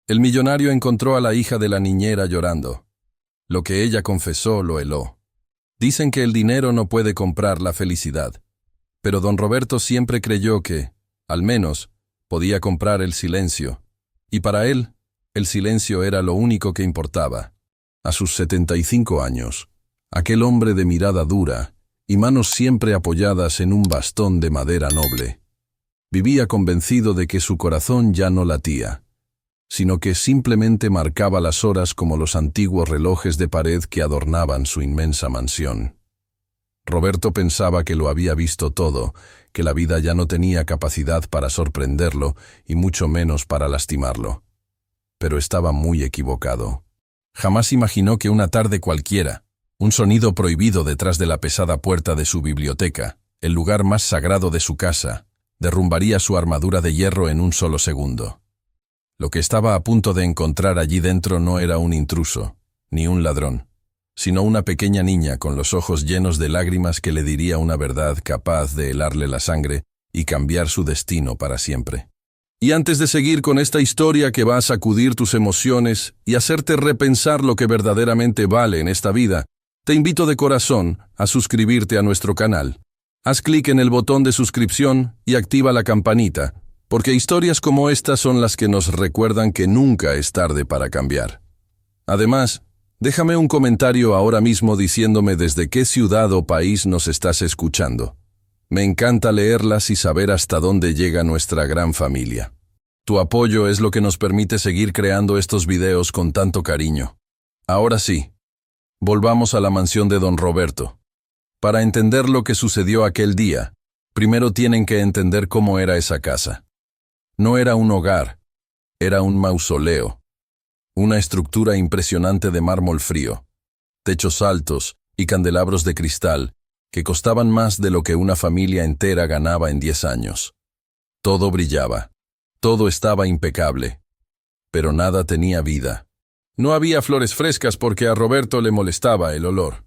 El millonario encontró a la hija de la niñera llorando. Lo que ella confesó lo heló. Dicen que el dinero no puede comprar la felicidad, pero don Roberto siempre creyó que, al menos, podía comprar el silencio, y para él, el silencio era lo único que importaba. A sus 75 años, aquel hombre de mirada dura y manos siempre apoyadas en un bastón de madera noble, vivía convencido de que su corazón ya no latía, sino que simplemente marcaba las horas como los antiguos relojes de pared que adornaban su inmensa mansión. Roberto pensaba que lo había visto todo, que la vida ya no tenía capacidad para sorprenderlo y mucho menos para lastimarlo. Pero estaba muy equivocado. Jamás imaginó que una tarde cualquiera, un sonido prohibido detrás de la pesada puerta de su biblioteca, el lugar más sagrado de su casa, derrumbaría su armadura de hierro en un solo segundo. Lo que estaba a punto de encontrar allí dentro no era un intruso, ni un ladrón, sino una pequeña niña con los ojos llenos de lágrimas que le diría una verdad capaz de helarle la sangre y cambiar su destino para siempre. Y antes de seguir con esta historia que va a sacudir tus emociones y hacerte repensar lo que verdaderamente vale en esta vida, te invito de corazón a suscribirte a nuestro canal. Haz clic en el botón de suscripción y activa la campanita, porque historias como estas son las que nos recuerdan que nunca es tarde para cambiar. Además, déjame un comentario ahora mismo diciéndome desde qué ciudad o país nos estás escuchando. Me encanta leerlas y saber hasta dónde llega nuestra gran familia. Tu apoyo es lo que nos permite seguir creando estos videos con tanto cariño. Ahora sí, volvamos a la mansión de don Roberto. Para entender lo que sucedió aquel día, primero tienen que entender cómo era esa casa. No era un hogar, era un mausoleo. Una estructura impresionante de mármol frío, techos altos y candelabros de cristal que costaban más de lo que una familia entera ganaba en 10 años. Todo brillaba, todo estaba impecable, pero nada tenía vida. No había flores frescas porque a Roberto le molestaba el olor.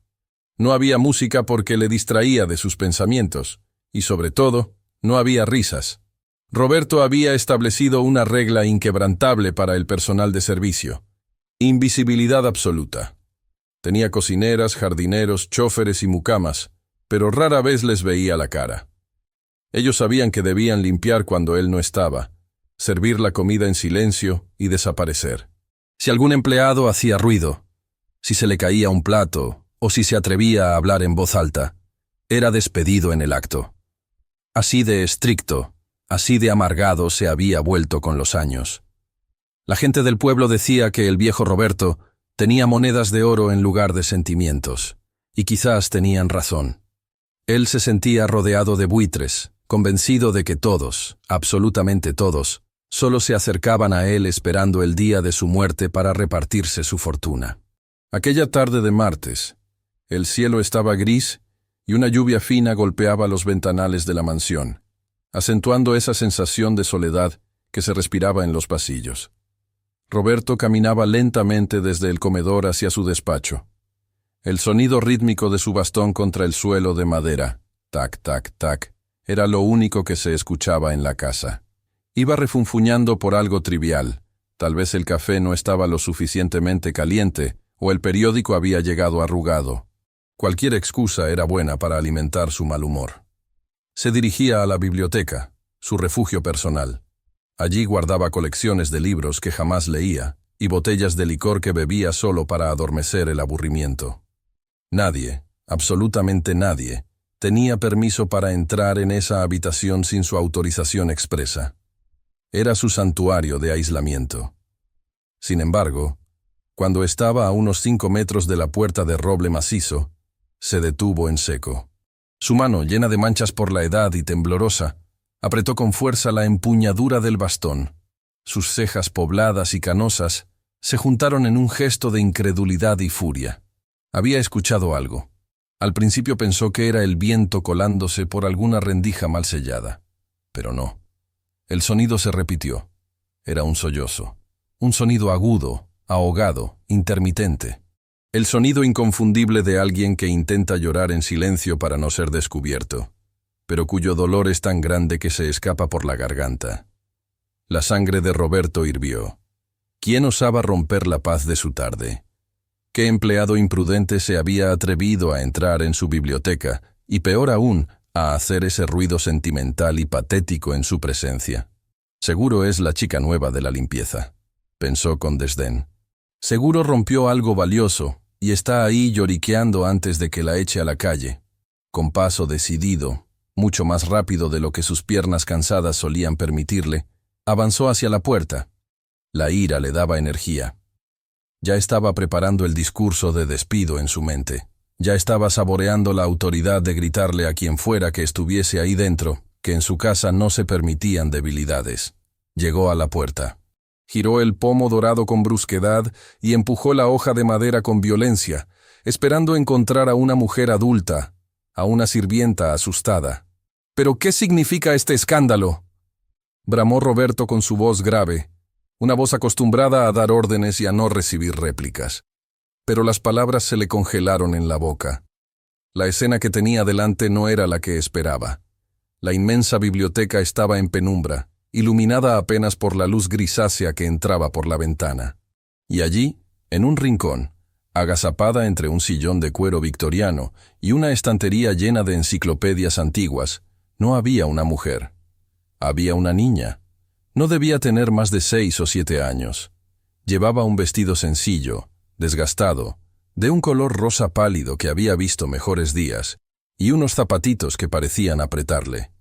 No había música porque le distraía de sus pensamientos, y sobre todo, no había risas. Roberto había establecido una regla inquebrantable para el personal de servicio: invisibilidad absoluta. Tenía cocineras, jardineros, chóferes y mucamas, pero rara vez les veía la cara. Ellos sabían que debían limpiar cuando él no estaba, servir la comida en silencio y desaparecer. Si algún empleado hacía ruido, si se le caía un plato o si se atrevía a hablar en voz alta, era despedido en el acto. Así de estricto, así de amargado se había vuelto con los años. La gente del pueblo decía que el viejo Roberto tenía monedas de oro en lugar de sentimientos, y quizás tenían razón. Él se sentía rodeado de buitres, convencido de que todos, absolutamente todos, solo se acercaban a él esperando el día de su muerte para repartirse su fortuna. Aquella tarde de martes, el cielo estaba gris y una lluvia fina golpeaba los ventanales de la mansión, acentuando esa sensación de soledad que se respiraba en los pasillos. Roberto caminaba lentamente desde el comedor hacia su despacho. El sonido rítmico de su bastón contra el suelo de madera, tac, tac, tac, era lo único que se escuchaba en la casa. Iba refunfuñando por algo trivial. Tal vez el café no estaba lo suficientemente caliente o el periódico había llegado arrugado. Cualquier excusa era buena para alimentar su mal humor. Se dirigía a la biblioteca, su refugio personal. Allí guardaba colecciones de libros que jamás leía y botellas de licor que bebía solo para adormecer el aburrimiento. Nadie, absolutamente nadie, tenía permiso para entrar en esa habitación sin su autorización expresa. Era su santuario de aislamiento. Sin embargo, cuando estaba a unos 5 metros de la puerta de roble macizo, se detuvo en seco. Su mano, llena de manchas por la edad y temblorosa, apretó con fuerza la empuñadura del bastón. Sus cejas pobladas y canosas se juntaron en un gesto de incredulidad y furia. Había escuchado algo. Al principio pensó que era el viento colándose por alguna rendija mal sellada. Pero no. El sonido se repitió. Era un sollozo. Un sonido agudo, ahogado, intermitente. El sonido inconfundible de alguien que intenta llorar en silencio para no ser descubierto, pero cuyo dolor es tan grande que se escapa por la garganta. La sangre de Roberto hirvió. ¿Quién osaba romper la paz de su tarde? ¿Qué empleado imprudente se había atrevido a entrar en su biblioteca y, peor aún, a hacer ese ruido sentimental y patético en su presencia? Seguro es la chica nueva de la limpieza, pensó con desdén. Seguro rompió algo valioso y está ahí lloriqueando antes de que la eche a la calle. Con paso decidido, mucho más rápido de lo que sus piernas cansadas solían permitirle, avanzó hacia la puerta. La ira le daba energía. Ya estaba preparando el discurso de despido en su mente. Ya estaba saboreando la autoridad de gritarle a quien fuera que estuviese ahí dentro, que en su casa no se permitían debilidades. Llegó a la puerta. Giró el pomo dorado con brusquedad y empujó la hoja de madera con violencia, esperando encontrar a una mujer adulta, a una sirvienta asustada. «¿Pero qué significa este escándalo?», bramó Roberto con su voz grave, una voz acostumbrada a dar órdenes y a no recibir réplicas. Pero las palabras se le congelaron en la boca. La escena que tenía delante no era la que esperaba. La inmensa biblioteca estaba en penumbra, iluminada apenas por la luz grisácea que entraba por la ventana. Y allí, en un rincón, agazapada entre un sillón de cuero victoriano y una estantería llena de enciclopedias antiguas, no había una mujer. Había una niña. No debía tener más de 6 o 7 años. Llevaba un vestido sencillo, desgastado, de un color rosa pálido que había visto mejores días, y unos zapatitos que parecían apretarle.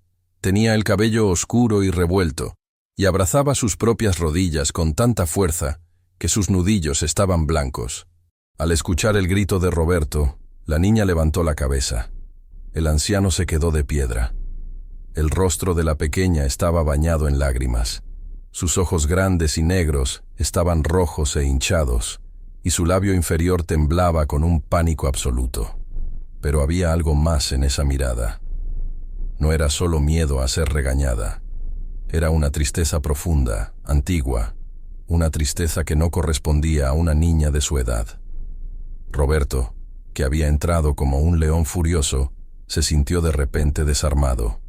Tenía el cabello oscuro y revuelto, y abrazaba sus propias rodillas con tanta fuerza que sus nudillos estaban blancos. Al escuchar el grito de Roberto, la niña levantó la cabeza. El anciano se quedó de piedra. El rostro de la pequeña estaba bañado en lágrimas. Sus ojos grandes y negros estaban rojos e hinchados, y su labio inferior temblaba con un pánico absoluto. Pero había algo más en esa mirada. No era solo miedo a ser regañada. Era una tristeza profunda, antigua, una tristeza que no correspondía a una niña de su edad. Roberto, que había entrado como un león furioso, se sintió de repente desarmado.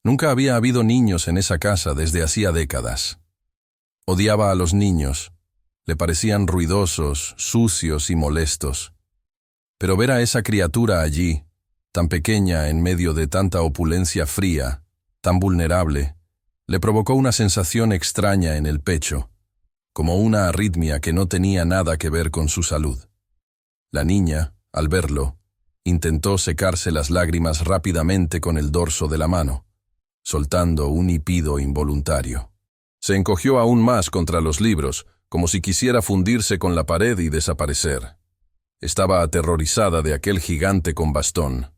Nunca había habido niños en esa casa desde hacía décadas. Odiaba a los niños. Le parecían ruidosos, sucios y molestos. Pero ver a esa criatura allí, tan pequeña en medio de tanta opulencia fría, tan vulnerable, le provocó una sensación extraña en el pecho, como una arritmia que no tenía nada que ver con su salud. La niña, al verlo, intentó secarse las lágrimas rápidamente con el dorso de la mano, soltando un hipido involuntario. Se encogió aún más contra los libros, como si quisiera fundirse con la pared y desaparecer. Estaba aterrorizada de aquel gigante con bastón.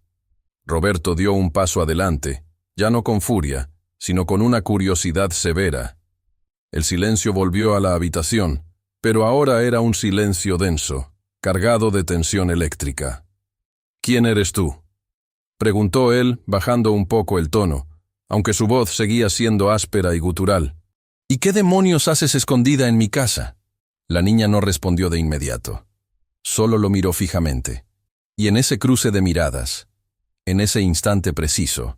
Roberto dio un paso adelante, ya no con furia, sino con una curiosidad severa. El silencio volvió a la habitación, pero ahora era un silencio denso, cargado de tensión eléctrica. «¿Quién eres tú?», preguntó él, bajando un poco el tono, aunque su voz seguía siendo áspera y gutural. «¿Y qué demonios haces escondida en mi casa?». La niña no respondió de inmediato. Solo lo miró fijamente. Y en ese cruce de miradas, en ese instante preciso,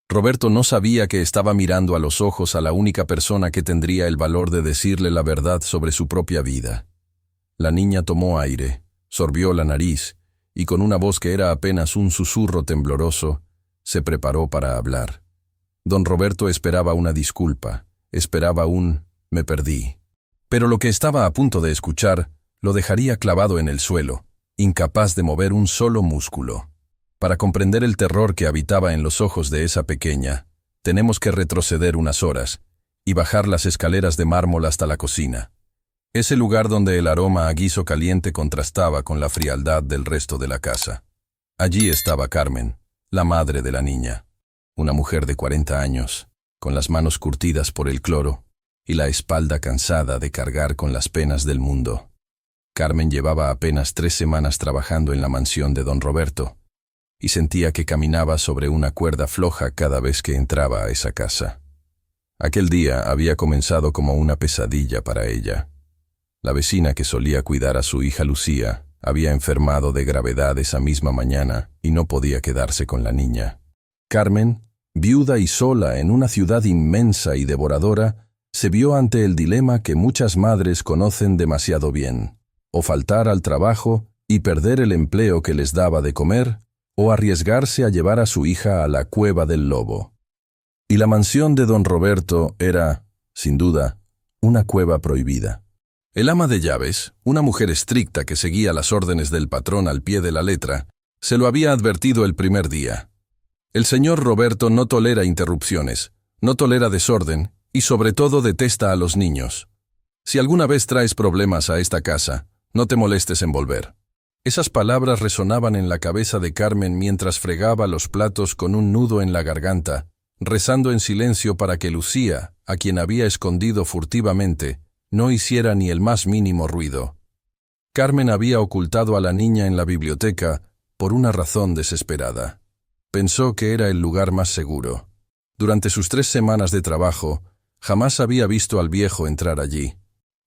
Roberto no sabía que estaba mirando a los ojos a la única persona que tendría el valor de decirle la verdad sobre su propia vida. La niña tomó aire, sorbió la nariz, y con una voz que era apenas un susurro tembloroso, se preparó para hablar. Don Roberto esperaba una disculpa, esperaba un «me perdí». Pero lo que estaba a punto de escuchar lo dejaría clavado en el suelo, incapaz de mover un solo músculo. Para comprender el terror que habitaba en los ojos de esa pequeña, tenemos que retroceder unas horas y bajar las escaleras de mármol hasta la cocina. Ese lugar donde el aroma a guiso caliente contrastaba con la frialdad del resto de la casa. Allí estaba Carmen, la madre de la niña, una mujer de 40 años, con las manos curtidas por el cloro y la espalda cansada de cargar con las penas del mundo. Carmen llevaba apenas 3 semanas trabajando en la mansión de don Roberto, y sentía que caminaba sobre una cuerda floja cada vez que entraba a esa casa. Aquel día había comenzado como una pesadilla para ella. La vecina que solía cuidar a su hija Lucía había enfermado de gravedad esa misma mañana y no podía quedarse con la niña. Carmen, viuda y sola en una ciudad inmensa y devoradora, Se vio ante el dilema que muchas madres conocen demasiado bien: o faltar al trabajo y perder el empleo que les daba de comer, o arriesgarse a llevar a su hija a la cueva del lobo. Y la mansión de don Roberto era, sin duda, una cueva prohibida. El ama de llaves, una mujer estricta que seguía las órdenes del patrón al pie de la letra, se lo había advertido el primer día. El señor Roberto no tolera interrupciones, no tolera desorden y sobre todo detesta a los niños. Si alguna vez traes problemas a esta casa, no te molestes en volver. Esas palabras resonaban en la cabeza de Carmen mientras fregaba los platos con un nudo en la garganta, rezando en silencio para que Lucía, a quien había escondido furtivamente, no hiciera ni el más mínimo ruido. Carmen había ocultado a la niña en la biblioteca por una razón desesperada. Pensó que era el lugar más seguro. Durante sus 3 semanas de trabajo, jamás había visto al viejo entrar allí.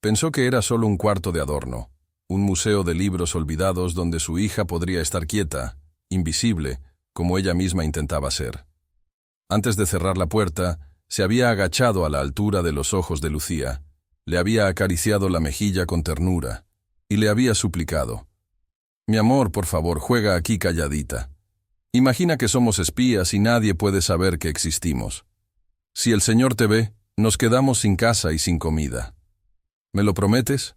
Pensó que era solo un cuarto de adorno, un museo de libros olvidados donde su hija podría estar quieta, invisible, como ella misma intentaba ser. Antes de cerrar la puerta, se había agachado a la altura de los ojos de Lucía, le había acariciado la mejilla con ternura y le había suplicado: «Mi amor, por favor, juega aquí calladita. Imagina que somos espías y nadie puede saber que existimos. Si el Señor te ve, nos quedamos sin casa y sin comida. ¿Me lo prometes?»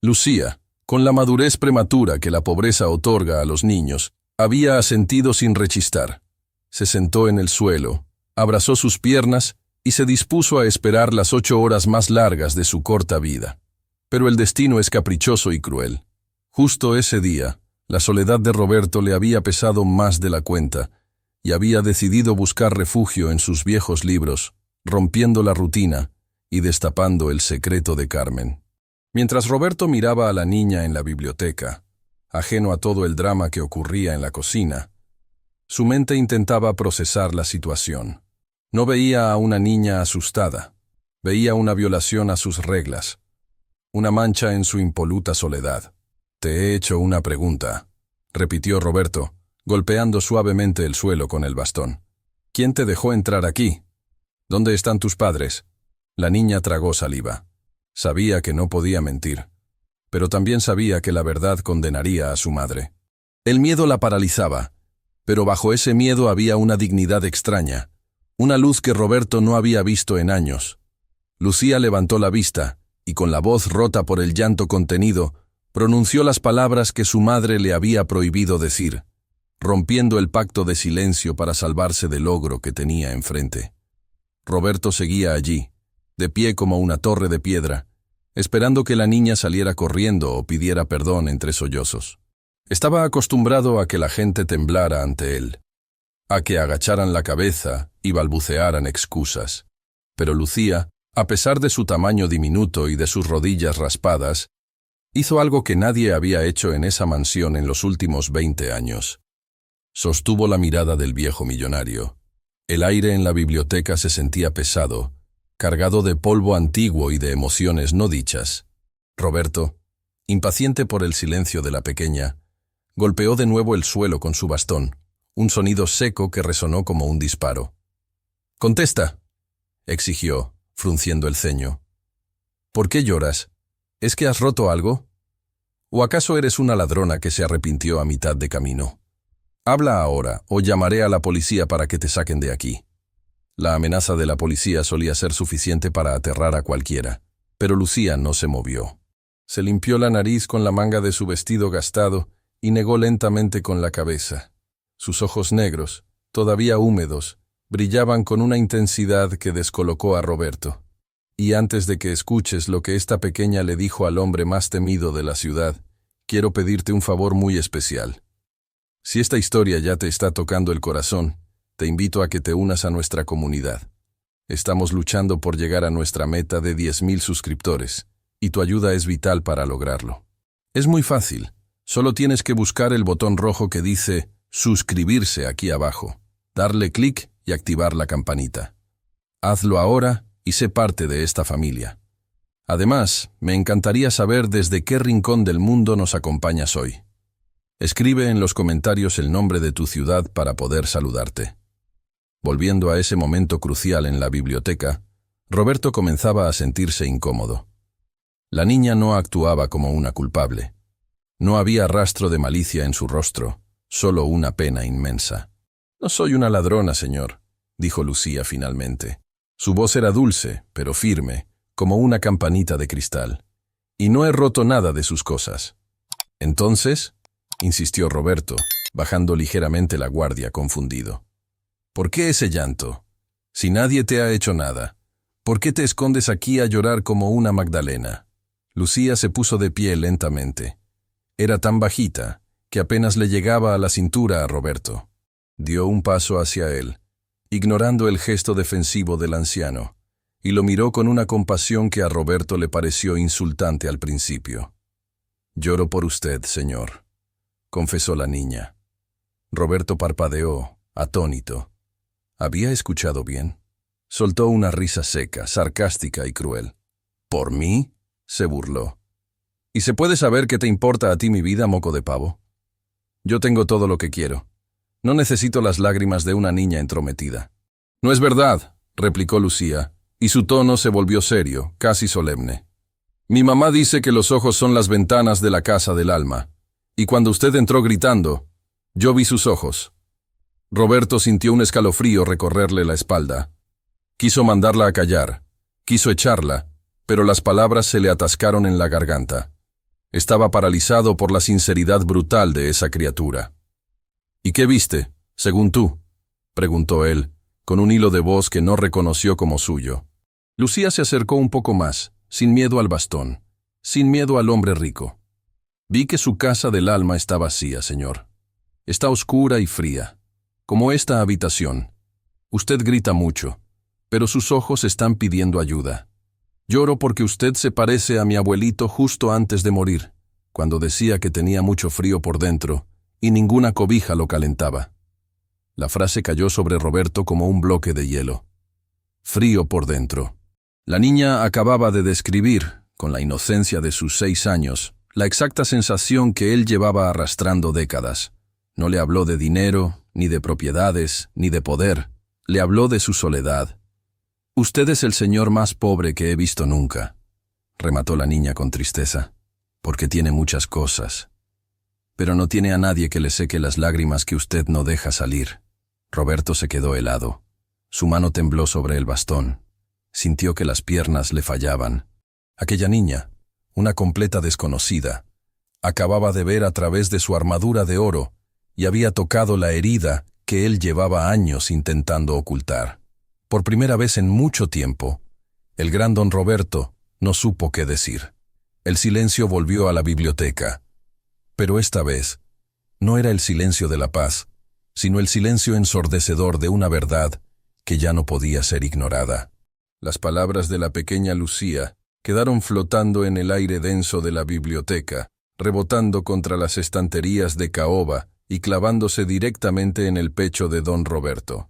Lucía, con la madurez prematura que la pobreza otorga a los niños, había asentido sin rechistar. Se sentó en el suelo, abrazó sus piernas y se dispuso a esperar las 8 horas más largas de su corta vida. Pero el destino es caprichoso y cruel. Justo ese día, la soledad de Roberto le había pesado más de la cuenta y había decidido buscar refugio en sus viejos libros, rompiendo la rutina y destapando el secreto de Carmen. Mientras Roberto miraba a la niña en la biblioteca, ajeno a todo el drama que ocurría en la cocina, su mente intentaba procesar la situación. No veía a una niña asustada, veía una violación a sus reglas, una mancha en su impoluta soledad. «Te he hecho una pregunta», repitió Roberto, golpeando suavemente el suelo con el bastón. «¿Quién te dejó entrar aquí? ¿Dónde están tus padres?» La niña tragó saliva. Sabía que no podía mentir, pero también sabía que la verdad condenaría a su madre. El miedo la paralizaba, pero bajo ese miedo había una dignidad extraña, una luz que Roberto no había visto en años. Lucía levantó la vista y con la voz rota por el llanto contenido, pronunció las palabras que su madre le había prohibido decir, rompiendo el pacto de silencio para salvarse del ogro que tenía enfrente. Roberto seguía allí, de pie como una torre de piedra, esperando que la niña saliera corriendo o pidiera perdón entre sollozos. Estaba acostumbrado a que la gente temblara ante él, a que agacharan la cabeza y balbucearan excusas. Pero Lucía, a pesar de su tamaño diminuto y de sus rodillas raspadas, hizo algo que nadie había hecho en esa mansión en los últimos 20 años. Sostuvo la mirada del viejo millonario. El aire en la biblioteca se sentía pesado, cargado de polvo antiguo y de emociones no dichas. Roberto, impaciente por el silencio de la pequeña, golpeó de nuevo el suelo con su bastón, un sonido seco que resonó como un disparo. «Contesta», exigió, frunciendo el ceño. «¿Por qué lloras? ¿Es que has roto algo? ¿O acaso eres una ladrona que se arrepintió a mitad de camino? Habla ahora, o llamaré a la policía para que te saquen de aquí». La amenaza de la policía solía ser suficiente para aterrar a cualquiera, pero Lucía no se movió. Se limpió la nariz con la manga de su vestido gastado y negó lentamente con la cabeza. Sus ojos negros, todavía húmedos, brillaban con una intensidad que descolocó a Roberto. «Y antes de que escuches lo que esta pequeña le dijo al hombre más temido de la ciudad, quiero pedirte un favor muy especial. Si esta historia ya te está tocando el corazón, te invito a que te unas a nuestra comunidad. Estamos luchando por llegar a nuestra meta de 10.000 suscriptores, y tu ayuda es vital para lograrlo. Es muy fácil, solo tienes que buscar el botón rojo que dice «Suscribirse» aquí abajo, darle clic y activar la campanita. Hazlo ahora y sé parte de esta familia. Además, me encantaría saber desde qué rincón del mundo nos acompañas hoy. Escribe en los comentarios el nombre de tu ciudad para poder saludarte. Volviendo a ese momento crucial en la biblioteca, Roberto comenzaba a sentirse incómodo. La niña no actuaba como una culpable. No había rastro de malicia en su rostro, solo una pena inmensa. «No soy una ladrona, señor», dijo Lucía finalmente. Su voz era dulce, pero firme, como una campanita de cristal. «Y no he roto nada de sus cosas». «Entonces», insistió Roberto, bajando ligeramente la guardia, confundido. «¿Por qué ese llanto? Si nadie te ha hecho nada, ¿por qué te escondes aquí a llorar como una Magdalena?» Lucía se puso de pie lentamente. Era tan bajita que apenas le llegaba a la cintura a Roberto. Dio un paso hacia él, ignorando el gesto defensivo del anciano, y lo miró con una compasión que a Roberto le pareció insultante al principio. «Lloro por usted, señor», confesó la niña. Roberto parpadeó, atónito. ¿Había escuchado bien? Soltó una risa seca, sarcástica y cruel. «¿Por mí?», se burló. «¿Y se puede saber qué te importa a ti mi vida, moco de pavo? Yo tengo todo lo que quiero. No necesito las lágrimas de una niña entrometida». «No es verdad», replicó Lucía, y su tono se volvió serio, casi solemne. «Mi mamá dice que los ojos son las ventanas de la casa del alma, y cuando usted entró gritando, yo vi sus ojos». Roberto sintió un escalofrío recorrerle la espalda. Quiso mandarla a callar, quiso echarla, pero las palabras se le atascaron en la garganta. Estaba paralizado por la sinceridad brutal de esa criatura. «¿Y qué viste, según tú?», preguntó él, con un hilo de voz que no reconoció como suyo. Lucía se acercó un poco más, sin miedo al bastón, sin miedo al hombre rico. «Vi que su casa del alma está vacía, señor. Está oscura y fría, como esta habitación. Usted grita mucho, pero sus ojos están pidiendo ayuda. Lloro porque usted se parece a mi abuelito justo antes de morir, cuando decía que tenía mucho frío por dentro y ninguna cobija lo calentaba». La frase cayó sobre Roberto como un bloque de hielo. Frío por dentro. La niña acababa de describir, con la inocencia de sus 6 años, la exacta sensación que él llevaba arrastrando décadas. No le habló de dinero, ni de propiedades, ni de poder. Le habló de su soledad. «Usted es el señor más pobre que he visto nunca», remató la niña con tristeza, «porque tiene muchas cosas. Pero no tiene a nadie que le seque las lágrimas que usted no deja salir». Roberto se quedó helado. Su mano tembló sobre el bastón. Sintió que las piernas le fallaban. Aquella niña, una completa desconocida, acababa de ver a través de su armadura de oro y había tocado la herida que él llevaba años intentando ocultar. Por primera vez en mucho tiempo, el gran don Roberto no supo qué decir. El silencio volvió a la biblioteca. Pero esta vez, no era el silencio de la paz, sino el silencio ensordecedor de una verdad que ya no podía ser ignorada. Las palabras de la pequeña Lucía quedaron flotando en el aire denso de la biblioteca, rebotando contra las estanterías de caoba y clavándose directamente en el pecho de don Roberto.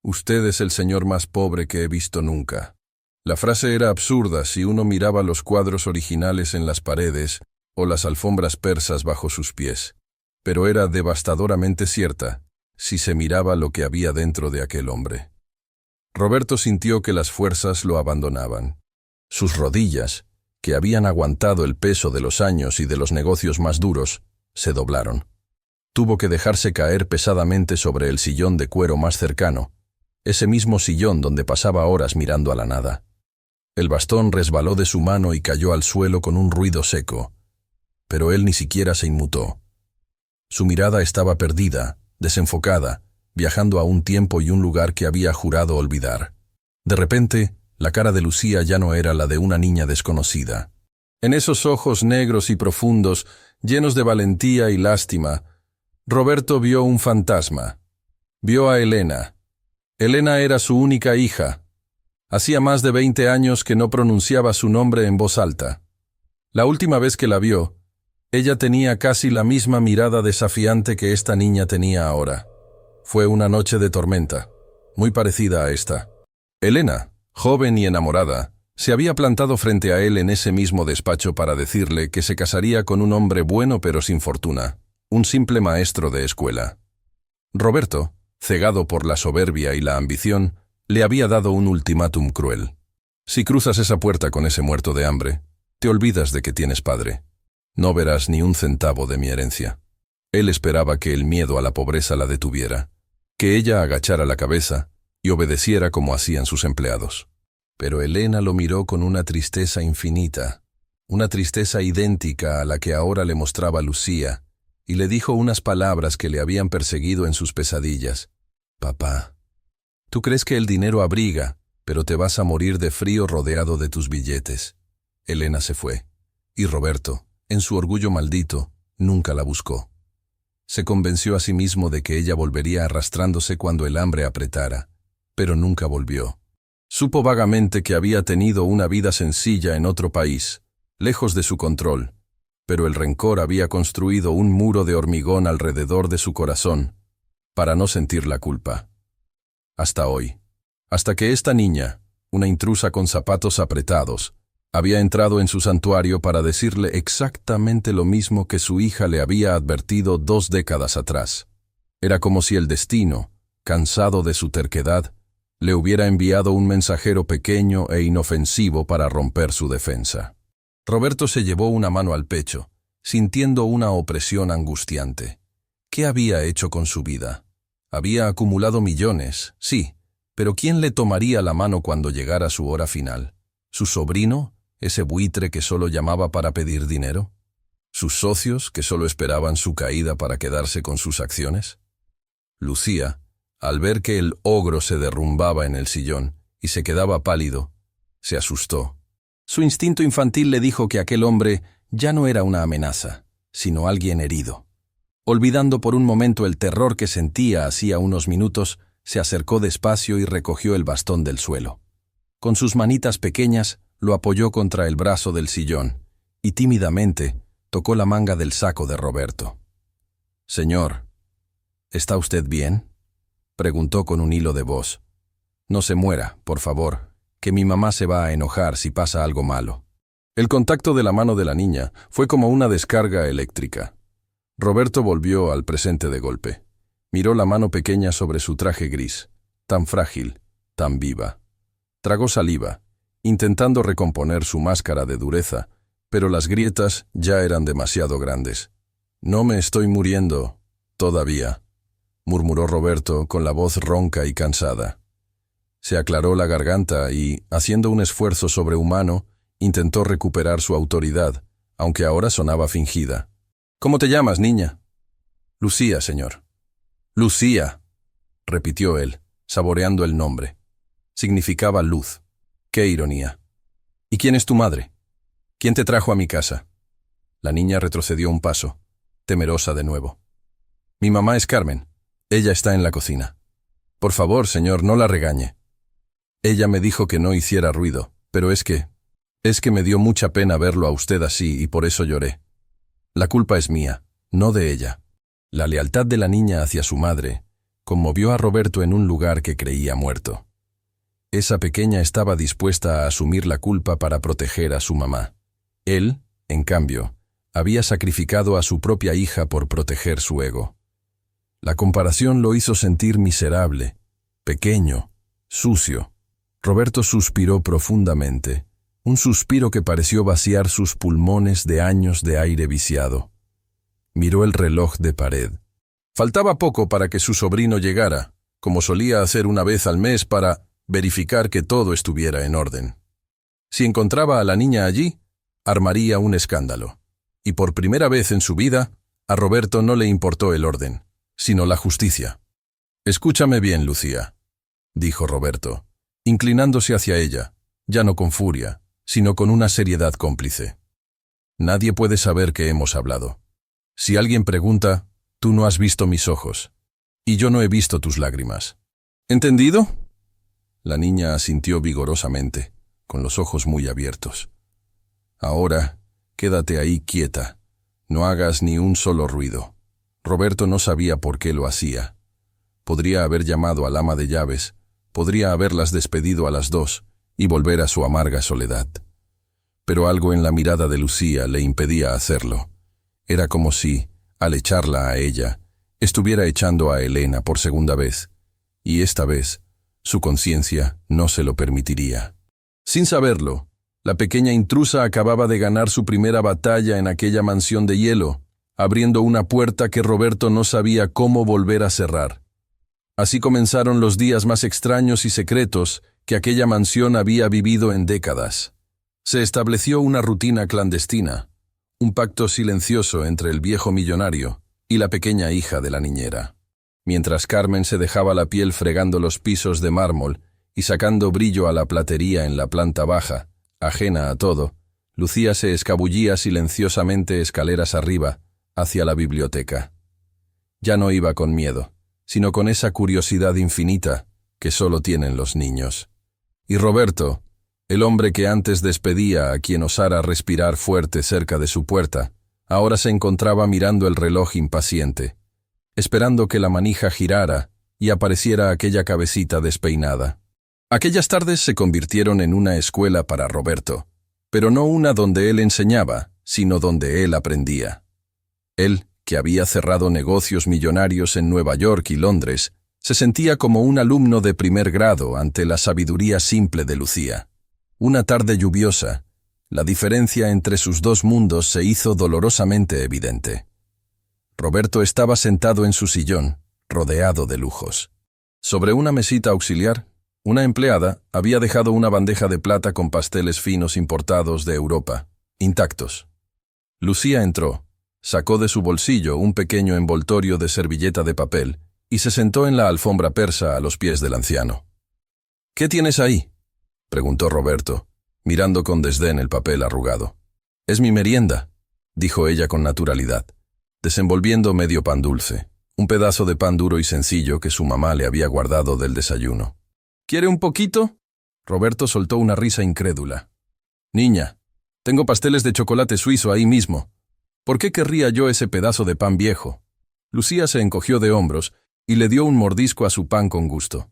«Usted es el señor más pobre que he visto nunca». La frase era absurda si uno miraba los cuadros originales en las paredes o las alfombras persas bajo sus pies, pero era devastadoramente cierta si se miraba lo que había dentro de aquel hombre. Roberto sintió que las fuerzas lo abandonaban. Sus rodillas, que habían aguantado el peso de los años y de los negocios más duros, se doblaron. Tuvo que dejarse caer pesadamente sobre el sillón de cuero más cercano, ese mismo sillón donde pasaba horas mirando a la nada. El bastón resbaló de su mano y cayó al suelo con un ruido seco, pero él ni siquiera se inmutó. Su mirada estaba perdida, desenfocada, viajando a un tiempo y un lugar que había jurado olvidar. De repente, la cara de Lucía ya no era la de una niña desconocida. En esos ojos negros y profundos, llenos de valentía y lástima, Roberto vio un fantasma. Vio a Elena. Elena era su única hija. Hacía más de 20 años que no pronunciaba su nombre en voz alta. La última vez que la vio, ella tenía casi la misma mirada desafiante que esta niña tenía ahora. Fue una noche de tormenta, muy parecida a esta. Elena, joven y enamorada, se había plantado frente a él en ese mismo despacho para decirle que se casaría con un hombre bueno pero sin fortuna, un simple maestro de escuela. Roberto, cegado por la soberbia y la ambición, le había dado un ultimátum cruel. Si cruzas esa puerta con ese muerto de hambre, te olvidas de que tienes padre. No verás ni un centavo de mi herencia. Él esperaba que el miedo a la pobreza la detuviera, que ella agachara la cabeza y obedeciera como hacían sus empleados. Pero Elena lo miró con una tristeza infinita, una tristeza idéntica a la que ahora le mostraba Lucía, y le dijo unas palabras que le habían perseguido en sus pesadillas. «Papá, tú crees que el dinero abriga, pero te vas a morir de frío rodeado de tus billetes». Elena se fue, y Roberto, en su orgullo maldito, nunca la buscó. Se convenció a sí mismo de que ella volvería arrastrándose cuando el hambre apretara, pero nunca volvió. Supo vagamente que había tenido una vida sencilla en otro país, lejos de su control, pero el rencor había construido un muro de hormigón alrededor de su corazón, para no sentir la culpa. Hasta hoy. Hasta que esta niña, una intrusa con zapatos apretados, había entrado en su santuario para decirle exactamente lo mismo que su hija le había advertido 2 décadas atrás. Era como si el destino, cansado de su terquedad, le hubiera enviado un mensajero pequeño e inofensivo para romper su defensa. Roberto se llevó una mano al pecho, sintiendo una opresión angustiante. ¿Qué había hecho con su vida? Había acumulado millones, sí, pero ¿quién le tomaría la mano cuando llegara su hora final? ¿Su sobrino, ese buitre que solo llamaba para pedir dinero? ¿Sus socios, que solo esperaban su caída para quedarse con sus acciones? Lucía, al ver que el ogro se derrumbaba en el sillón y se quedaba pálido, se asustó. Su instinto infantil le dijo que aquel hombre ya no era una amenaza, sino alguien herido. Olvidando por un momento el terror que sentía hacía unos minutos, se acercó despacio y recogió el bastón del suelo. Con sus manitas pequeñas, lo apoyó contra el brazo del sillón y tímidamente tocó la manga del saco de Roberto. «Señor, ¿está usted bien?», preguntó con un hilo de voz. «No se muera, por favor, que mi mamá se va a enojar si pasa algo malo». El contacto de la mano de la niña fue como una descarga eléctrica. Roberto volvió al presente de golpe. Miró la mano pequeña sobre su traje gris, tan frágil, tan viva. Tragó saliva, intentando recomponer su máscara de dureza, pero las grietas ya eran demasiado grandes. «No me estoy muriendo, todavía», murmuró Roberto con la voz ronca y cansada. Se aclaró la garganta y, haciendo un esfuerzo sobrehumano, intentó recuperar su autoridad, aunque ahora sonaba fingida. «¿Cómo te llamas, niña?» «Lucía, señor». «Lucía», repitió él, saboreando el nombre. Significaba luz. ¡Qué ironía! «¿Y quién es tu madre? ¿Quién te trajo a mi casa?» La niña retrocedió un paso, temerosa de nuevo. «Mi mamá es Carmen. Ella está en la cocina. Por favor, señor, no la regañe. Ella me dijo que no hiciera ruido, pero es que me dio mucha pena verlo a usted así y por eso lloré. La culpa es mía, no de ella». La lealtad de la niña hacia su madre conmovió a Roberto en un lugar que creía muerto. Esa pequeña estaba dispuesta a asumir la culpa para proteger a su mamá. Él, en cambio, había sacrificado a su propia hija por proteger su ego. La comparación lo hizo sentir miserable, pequeño, sucio. Roberto suspiró profundamente, un suspiro que pareció vaciar sus pulmones de años de aire viciado. Miró el reloj de pared. Faltaba poco para que su sobrino llegara, como solía hacer una vez al mes para verificar que todo estuviera en orden. Si encontraba a la niña allí, armaría un escándalo. Y por primera vez en su vida, a Roberto no le importó el orden, sino la justicia. «Escúchame bien, Lucía», dijo Roberto, inclinándose hacia ella, ya no con furia, sino con una seriedad cómplice. «Nadie puede saber que hemos hablado. Si alguien pregunta, tú no has visto mis ojos, y yo no he visto tus lágrimas. ¿Entendido?» La niña asintió vigorosamente, con los ojos muy abiertos. «Ahora, quédate ahí quieta. No hagas ni un solo ruido». Roberto no sabía por qué lo hacía. Podría haber llamado al ama de llaves, podría haberlas despedido a las 2 y volver a su amarga soledad. Pero algo en la mirada de Lucía le impedía hacerlo. Era como si, al echarla a ella, estuviera echando a Elena por segunda vez, y esta vez, su conciencia no se lo permitiría. Sin saberlo, la pequeña intrusa acababa de ganar su primera batalla en aquella mansión de hielo, abriendo una puerta que Roberto no sabía cómo volver a cerrar. Así comenzaron los días más extraños y secretos que aquella mansión había vivido en décadas. Se estableció una rutina clandestina, un pacto silencioso entre el viejo millonario y la pequeña hija de la niñera. Mientras Carmen se dejaba la piel fregando los pisos de mármol y sacando brillo a la platería en la planta baja, ajena a todo, Lucía se escabullía silenciosamente escaleras arriba, hacia la biblioteca. Ya no iba con miedo, sino con esa curiosidad infinita que solo tienen los niños. Y Roberto, el hombre que antes despedía a quien osara respirar fuerte cerca de su puerta, ahora se encontraba mirando el reloj impaciente, esperando que la manija girara y apareciera aquella cabecita despeinada. Aquellas tardes se convirtieron en una escuela para Roberto, pero no una donde él enseñaba, sino donde él aprendía. Él, que había cerrado negocios millonarios en Nueva York y Londres, se sentía como un alumno de primer grado ante la sabiduría simple de Lucía. Una tarde lluviosa, la diferencia entre sus dos mundos se hizo dolorosamente evidente. Roberto estaba sentado en su sillón, rodeado de lujos. Sobre una mesita auxiliar, una empleada había dejado una bandeja de plata con pasteles finos importados de Europa, intactos. Lucía entró, sacó de su bolsillo un pequeño envoltorio de servilleta de papel y se sentó en la alfombra persa a los pies del anciano. «¿Qué tienes ahí?», preguntó Roberto, mirando con desdén el papel arrugado. «Es mi merienda», dijo ella con naturalidad, desenvolviendo medio pan dulce, un pedazo de pan duro y sencillo que su mamá le había guardado del desayuno. «¿Quiere un poquito?». Roberto soltó una risa incrédula. «Niña, tengo pasteles de chocolate suizo ahí mismo. ¿Por qué querría yo ese pedazo de pan viejo?». Lucía se encogió de hombros y le dio un mordisco a su pan con gusto.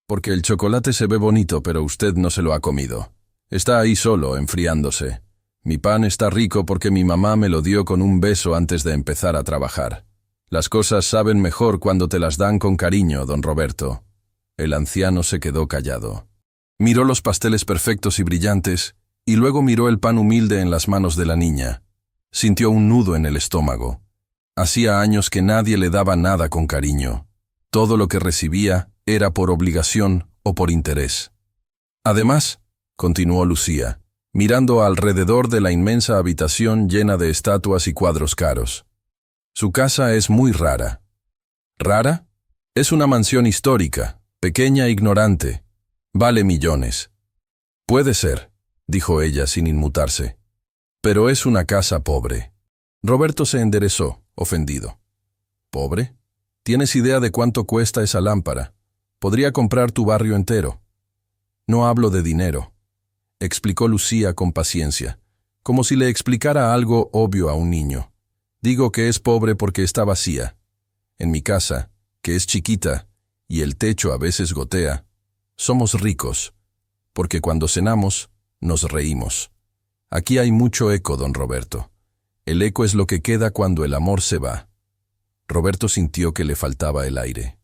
«Porque el chocolate se ve bonito, pero usted no se lo ha comido. Está ahí solo, enfriándose. Mi pan está rico porque mi mamá me lo dio con un beso antes de empezar a trabajar. Las cosas saben mejor cuando te las dan con cariño, don Roberto». El anciano se quedó callado. Miró los pasteles perfectos y brillantes, y luego miró el pan humilde en las manos de la niña. Sintió un nudo en el estómago. Hacía años que nadie le daba nada con cariño. Todo lo que recibía era por obligación o por interés. «Además», continuó Lucía, mirando alrededor de la inmensa habitación llena de estatuas y cuadros caros, «su casa es muy rara». «¿Rara? Es una mansión histórica, pequeña e ignorante. Vale millones». «Puede ser», dijo ella sin inmutarse, «pero es una casa pobre». Roberto se enderezó, ofendido. «¿Pobre? ¿Tienes idea de cuánto cuesta esa lámpara? Podría comprar tu barrio entero». «No hablo de dinero», explicó Lucía con paciencia, como si le explicara algo obvio a un niño. «Digo que es pobre porque está vacía. En mi casa, que es chiquita, y el techo a veces gotea, somos ricos, porque cuando cenamos, nos reímos. Aquí hay mucho eco, don Roberto. El eco es lo que queda cuando el amor se va». Roberto sintió que le faltaba el aire.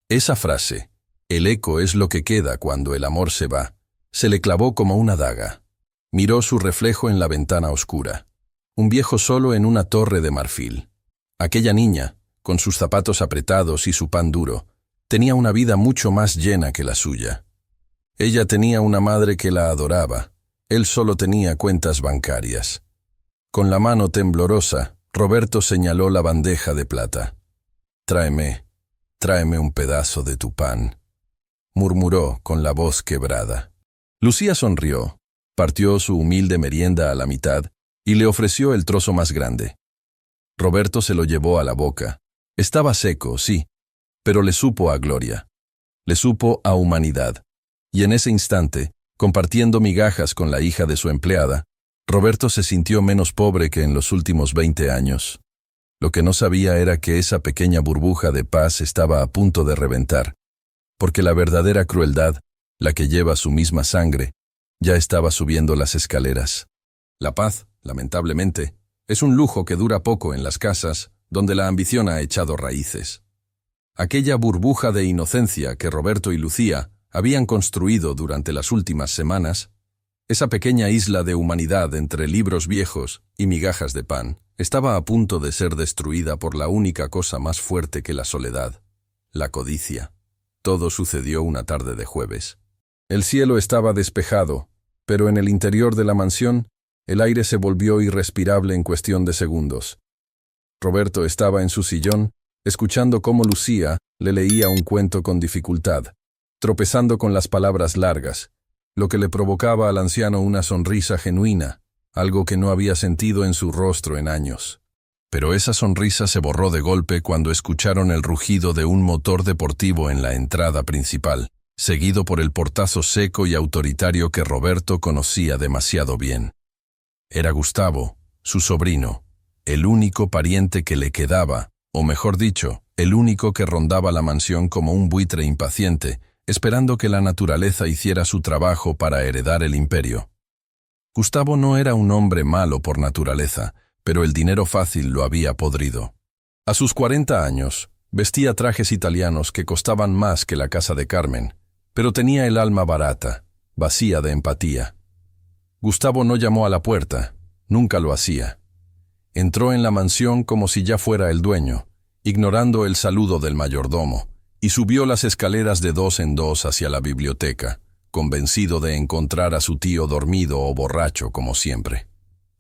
Esa frase, «el eco es lo que queda cuando el amor se va», se le clavó como una daga. Miró su reflejo en la ventana oscura. Un viejo solo en una torre de marfil. Aquella niña, con sus zapatos apretados y su pan duro, tenía una vida mucho más llena que la suya. Ella tenía una madre que la adoraba. Él solo tenía cuentas bancarias. Con la mano temblorosa, Roberto señaló la bandeja de plata. Tráeme un pedazo de tu pan», murmuró con la voz quebrada. Lucía sonrió, partió su humilde merienda a la mitad y le ofreció el trozo más grande. Roberto se lo llevó a la boca. Estaba seco, sí, pero le supo a gloria. Le supo a humanidad. Y en ese instante, compartiendo migajas con la hija de su empleada, Roberto se sintió menos pobre que en los últimos 20 años. Lo que no sabía era que esa pequeña burbuja de paz estaba a punto de reventar, porque la verdadera crueldad, la que lleva su misma sangre, ya estaba subiendo las escaleras. La paz, lamentablemente, es un lujo que dura poco en las casas donde la ambición ha echado raíces. Aquella burbuja de inocencia que Roberto y Lucía habían construido durante las últimas semanas Esa pequeña isla de humanidad entre libros viejos y migajas de pan estaba a punto de ser destruida por la única cosa más fuerte que la soledad, la codicia. Todo sucedió una tarde de jueves. El cielo estaba despejado, pero en el interior de la mansión el aire se volvió irrespirable en cuestión de segundos. Roberto estaba en su sillón, escuchando cómo Lucía le leía un cuento con dificultad, tropezando con las palabras largas, lo que le provocaba al anciano una sonrisa genuina, algo que no había sentido en su rostro en años. Pero esa sonrisa se borró de golpe cuando escucharon el rugido de un motor deportivo en la entrada principal, seguido por el portazo seco y autoritario que Roberto conocía demasiado bien. Era Gustavo, su sobrino, el único pariente que le quedaba, o mejor dicho, el único que rondaba la mansión como un buitre impaciente, esperando que la naturaleza hiciera su trabajo para heredar el imperio. Gustavo no era un hombre malo por naturaleza, pero el dinero fácil lo había podrido. A sus 40 años, vestía trajes italianos que costaban más que la casa de Carmen, pero tenía el alma barata, vacía de empatía. Gustavo no llamó a la puerta, nunca lo hacía. Entró en la mansión como si ya fuera el dueño, ignorando el saludo del mayordomo, y subió las escaleras de 2 en 2 hacia la biblioteca, convencido de encontrar a su tío dormido o borracho como siempre.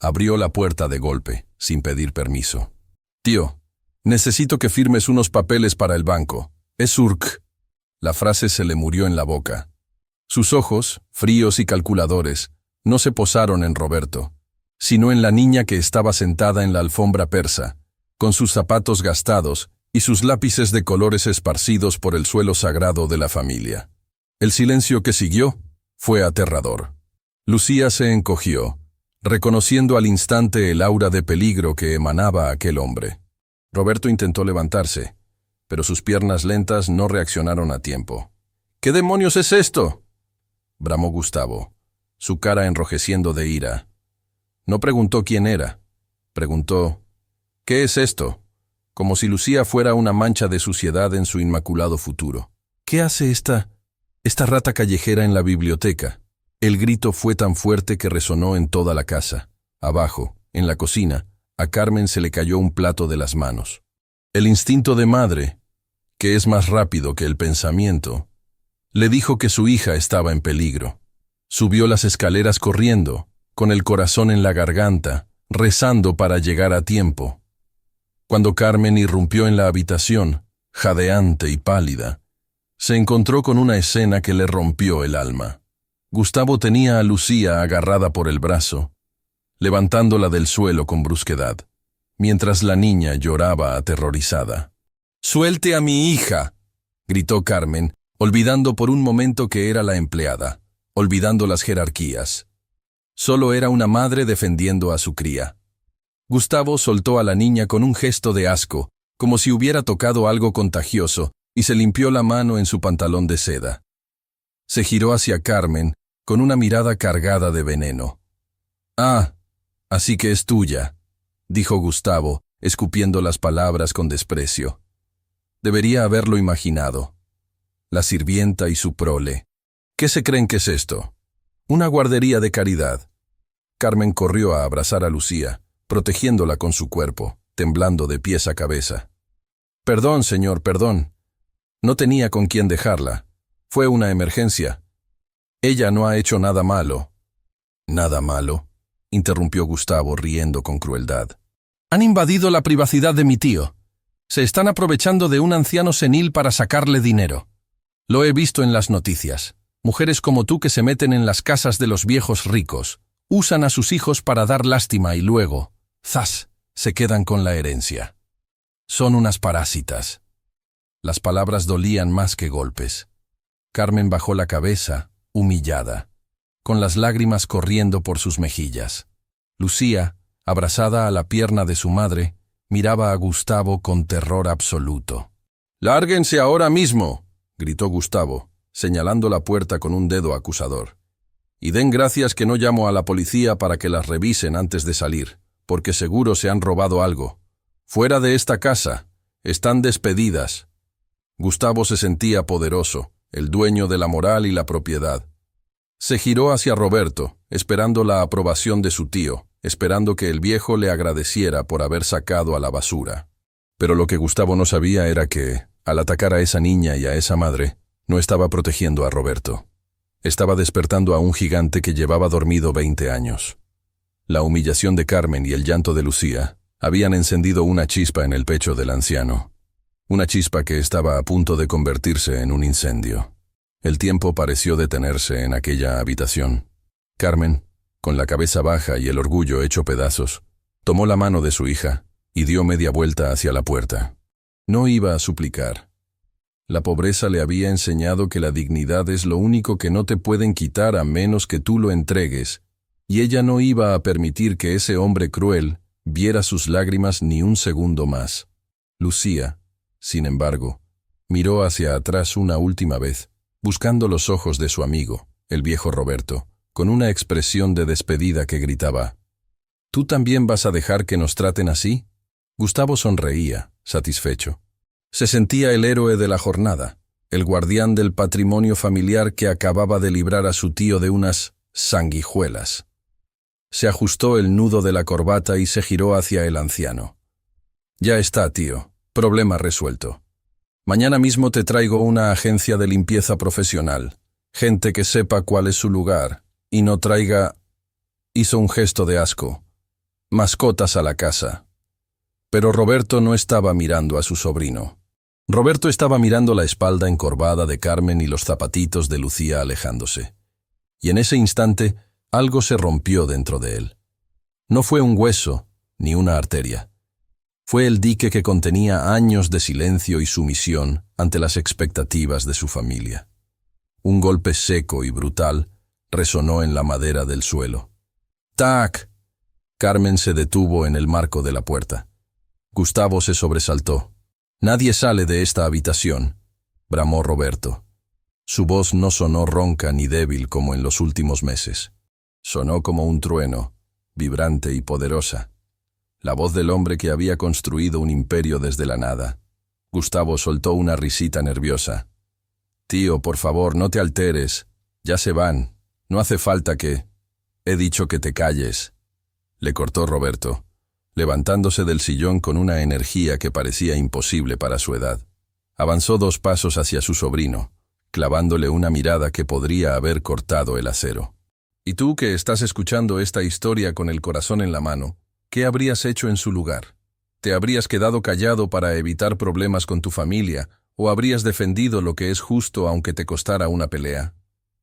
Abrió la puerta de golpe, sin pedir permiso. «Tío, necesito que firmes unos papeles para el banco. Es urg». La frase se le murió en la boca. Sus ojos, fríos y calculadores, no se posaron en Roberto, sino en la niña que estaba sentada en la alfombra persa, con sus zapatos gastados y sus lápices de colores esparcidos por el suelo sagrado de la familia. El silencio que siguió fue aterrador. Lucía se encogió, reconociendo al instante el aura de peligro que emanaba aquel hombre. Roberto intentó levantarse, pero sus piernas lentas no reaccionaron a tiempo. «¿Qué demonios es esto?», bramó Gustavo, su cara enrojeciendo de ira. No preguntó quién era, preguntó «¿Qué es esto?», como si Lucía fuera una mancha de suciedad en su inmaculado futuro. «¿Qué hace esta rata callejera en la biblioteca?». El grito fue tan fuerte que resonó en toda la casa. Abajo, en la cocina, a Carmen se le cayó un plato de las manos. El instinto de madre, que es más rápido que el pensamiento, le dijo que su hija estaba en peligro. Subió las escaleras corriendo, con el corazón en la garganta, rezando para llegar a tiempo. Cuando Carmen irrumpió en la habitación, jadeante y pálida, se encontró con una escena que le rompió el alma. Gustavo tenía a Lucía agarrada por el brazo, levantándola del suelo con brusquedad, mientras la niña lloraba aterrorizada. «¡Suelte a mi hija!», gritó Carmen, olvidando por un momento que era la empleada, olvidando las jerarquías. Solo era una madre defendiendo a su cría. Gustavo soltó a la niña con un gesto de asco, como si hubiera tocado algo contagioso, y se limpió la mano en su pantalón de seda. Se giró hacia Carmen, con una mirada cargada de veneno. «Ah, así que es tuya», dijo Gustavo, escupiendo las palabras con desprecio. Debería haberlo imaginado. La sirvienta y su prole. ¿Qué se creen que es esto? Una guardería de caridad. Carmen corrió a abrazar a Lucía, protegiéndola con su cuerpo, temblando de pies a cabeza. «Perdón, señor, perdón. No tenía con quién dejarla. Fue una emergencia. Ella no ha hecho nada malo». «¿Nada malo?», interrumpió Gustavo riendo con crueldad. «Han invadido la privacidad de mi tío. Se están aprovechando de un anciano senil para sacarle dinero. Lo he visto en las noticias. Mujeres como tú que se meten en las casas de los viejos ricos, usan a sus hijos para dar lástima y luego, ¡zas!, se quedan con la herencia. Son unas parásitas». Las palabras dolían más que golpes. Carmen bajó la cabeza, humillada, con las lágrimas corriendo por sus mejillas. Lucía, abrazada a la pierna de su madre, miraba a Gustavo con terror absoluto. «¡Lárguense ahora mismo!», gritó Gustavo, señalando la puerta con un dedo acusador. «Y den gracias que no llamo a la policía para que las revisen antes de salir, porque seguro se han robado algo. Fuera de esta casa. Están despedidas». Gustavo se sentía poderoso, el dueño de la moral y la propiedad. Se giró hacia Roberto, esperando la aprobación de su tío, esperando que el viejo le agradeciera por haber sacado a la basura. Pero lo que Gustavo no sabía era que, al atacar a esa niña y a esa madre, no estaba protegiendo a Roberto. Estaba despertando a un gigante que llevaba dormido 20 años. La humillación de Carmen y el llanto de Lucía habían encendido una chispa en el pecho del anciano. Una chispa que estaba a punto de convertirse en un incendio. El tiempo pareció detenerse en aquella habitación. Carmen, con la cabeza baja y el orgullo hecho pedazos, tomó la mano de su hija y dio media vuelta hacia la puerta. No iba a suplicar. La pobreza le había enseñado que la dignidad es lo único que no te pueden quitar a menos que tú lo entregues, y ella no iba a permitir que ese hombre cruel viera sus lágrimas ni un segundo más. Lucía, sin embargo, miró hacia atrás una última vez, buscando los ojos de su amigo, el viejo Roberto, con una expresión de despedida que gritaba: ¿Tú también vas a dejar que nos traten así? Gustavo sonreía, satisfecho. Se sentía el héroe de la jornada, el guardián del patrimonio familiar que acababa de librar a su tío de unas sanguijuelas. Se ajustó el nudo de la corbata y se giró hacia el anciano. Ya está, tío, problema resuelto. Mañana mismo te traigo una agencia de limpieza profesional, gente que sepa cuál es su lugar, y no traiga... Hizo un gesto de asco. Mascotas a la casa. Pero Roberto no estaba mirando a su sobrino. Roberto estaba mirando la espalda encorvada de Carmen y los zapatitos de Lucía alejándose. Y en ese instante, algo se rompió dentro de él. No fue un hueso, ni una arteria. Fue el dique que contenía años de silencio y sumisión ante las expectativas de su familia. Un golpe seco y brutal resonó en la madera del suelo. ¡Tac! Carmen se detuvo en el marco de la puerta. Gustavo se sobresaltó. «Nadie sale de esta habitación», bramó Roberto. Su voz no sonó ronca ni débil como en los últimos meses. Sonó como un trueno, vibrante y poderosa. La voz del hombre que había construido un imperio desde la nada. Gustavo soltó una risita nerviosa. «Tío, por favor, no te alteres. Ya se van. No hace falta que... He dicho que te calles», le cortó Roberto, levantándose del sillón con una energía que parecía imposible para su edad. Avanzó 2 pasos hacia su sobrino, clavándole una mirada que podría haber cortado el acero. «Y tú que estás escuchando esta historia con el corazón en la mano, ¿qué habrías hecho en su lugar? ¿Te habrías quedado callado para evitar problemas con tu familia o habrías defendido lo que es justo aunque te costara una pelea?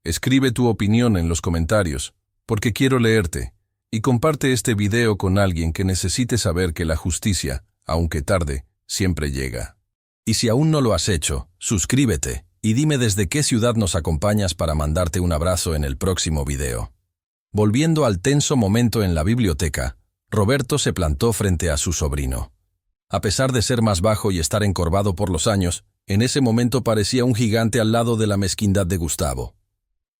Escribe tu opinión en los comentarios, porque quiero leerte, y comparte este video con alguien que necesite saber que la justicia, aunque tarde, siempre llega. Y si aún no lo has hecho, suscríbete y dime desde qué ciudad nos acompañas para mandarte un abrazo en el próximo video. Volviendo al tenso momento en la biblioteca, Roberto se plantó frente a su sobrino. A pesar de ser más bajo y estar encorvado por los años, en ese momento parecía un gigante al lado de la mezquindad de Gustavo.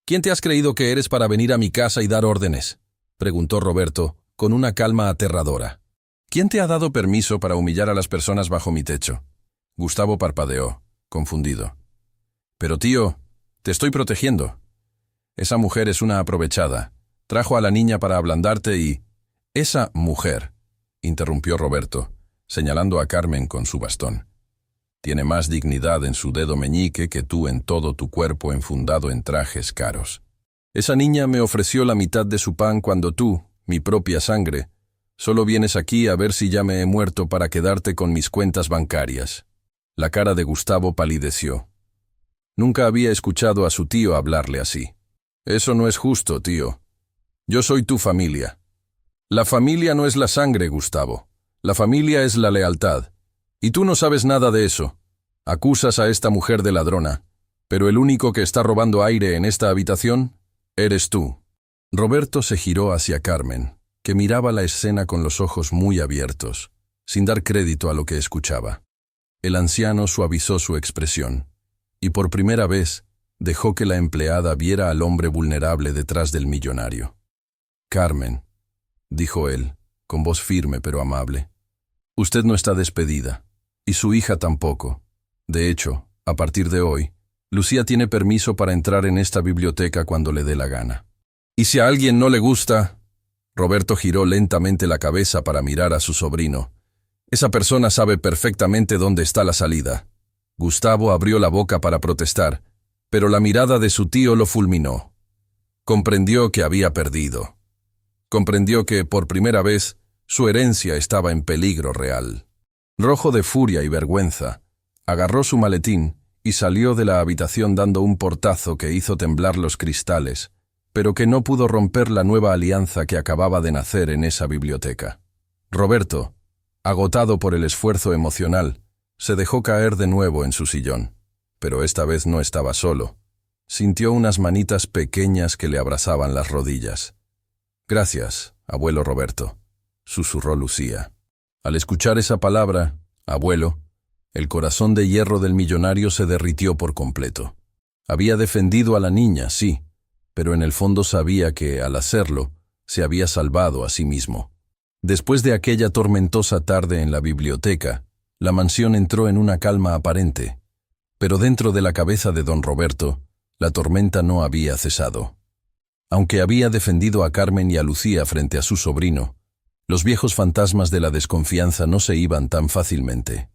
«¿Quién te has creído que eres para venir a mi casa y dar órdenes?», preguntó Roberto, con una calma aterradora. «¿Quién te ha dado permiso para humillar a las personas bajo mi techo?». Gustavo parpadeó, confundido. «Pero tío, te estoy protegiendo. Esa mujer es una aprovechada. Trajo a la niña para ablandarte y...» «Esa mujer», interrumpió Roberto, señalando a Carmen con su bastón. «Tiene más dignidad en su dedo meñique que tú en todo tu cuerpo enfundado en trajes caros. Esa niña me ofreció la mitad de su pan cuando tú, mi propia sangre, solo vienes aquí a ver si ya me he muerto para quedarte con mis cuentas bancarias». La cara de Gustavo palideció. Nunca había escuchado a su tío hablarle así. «Eso no es justo, tío. Yo soy tu familia». «La familia no es la sangre, Gustavo. La familia es la lealtad. Y tú no sabes nada de eso. Acusas a esta mujer de ladrona, pero el único que está robando aire en esta habitación eres tú». Roberto se giró hacia Carmen, que miraba la escena con los ojos muy abiertos, sin dar crédito a lo que escuchaba. El anciano suavizó su expresión, y por primera vez dejó que la empleada viera al hombre vulnerable detrás del millonario. «Carmen», dijo él, con voz firme pero amable, «usted no está despedida, y su hija tampoco. De hecho, a partir de hoy, Lucía tiene permiso para entrar en esta biblioteca cuando le dé la gana. ¿Y si a alguien no le gusta? Roberto giró lentamente la cabeza para mirar a su sobrino. Esa persona sabe perfectamente dónde está la salida. Gustavo abrió la boca para protestar, pero la mirada de su tío lo fulminó. Comprendió que había perdido. Comprendió que, por primera vez, su herencia estaba en peligro real. Rojo de furia y vergüenza, agarró su maletín y salió de la habitación dando un portazo que hizo temblar los cristales, pero que no pudo romper la nueva alianza que acababa de nacer en esa biblioteca. Roberto, agotado por el esfuerzo emocional, se dejó caer de nuevo en su sillón, pero esta vez no estaba solo. Sintió unas manitas pequeñas que le abrazaban las rodillas. «Gracias, abuelo Roberto», susurró Lucía. Al escuchar esa palabra, abuelo, el corazón de hierro del millonario se derritió por completo. Había defendido a la niña, sí, pero en el fondo sabía que, al hacerlo, se había salvado a sí mismo. Después de aquella tormentosa tarde en la biblioteca, la mansión entró en una calma aparente, pero dentro de la cabeza de don Roberto, la tormenta no había cesado. Aunque había defendido a Carmen y a Lucía frente a su sobrino, los viejos fantasmas de la desconfianza no se iban tan fácilmente.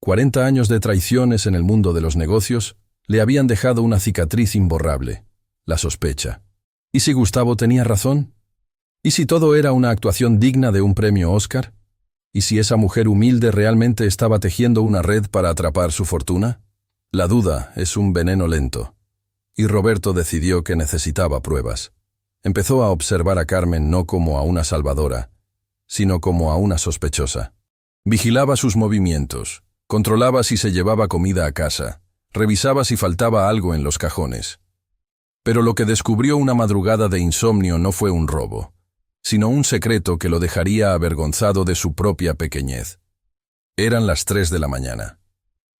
40 años de traiciones en el mundo de los negocios le habían dejado una cicatriz imborrable, la sospecha. ¿Y si Gustavo tenía razón? ¿Y si todo era una actuación digna de un premio Oscar? ¿Y si esa mujer humilde realmente estaba tejiendo una red para atrapar su fortuna? La duda es un veneno lento. Y Roberto decidió que necesitaba pruebas. Empezó a observar a Carmen no como a una salvadora, sino como a una sospechosa. Vigilaba sus movimientos, controlaba si se llevaba comida a casa, revisaba si faltaba algo en los cajones. Pero lo que descubrió una madrugada de insomnio no fue un robo, sino un secreto que lo dejaría avergonzado de su propia pequeñez. Eran las 3 de la mañana.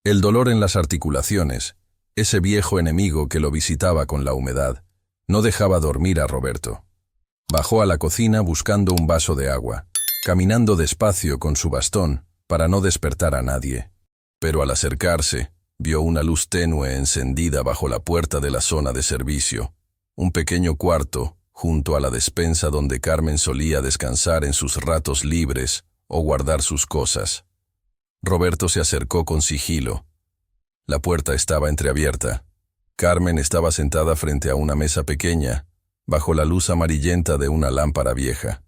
El dolor en las articulaciones, ese viejo enemigo que lo visitaba con la humedad, no dejaba dormir a Roberto. Bajó a la cocina buscando un vaso de agua, caminando despacio con su bastón para no despertar a nadie. Pero al acercarse, vio una luz tenue encendida bajo la puerta de la zona de servicio, un pequeño cuarto junto a la despensa donde Carmen solía descansar en sus ratos libres o guardar sus cosas. Roberto se acercó con sigilo. La puerta estaba entreabierta. Carmen estaba sentada frente a una mesa pequeña, bajo la luz amarillenta de una lámpara vieja.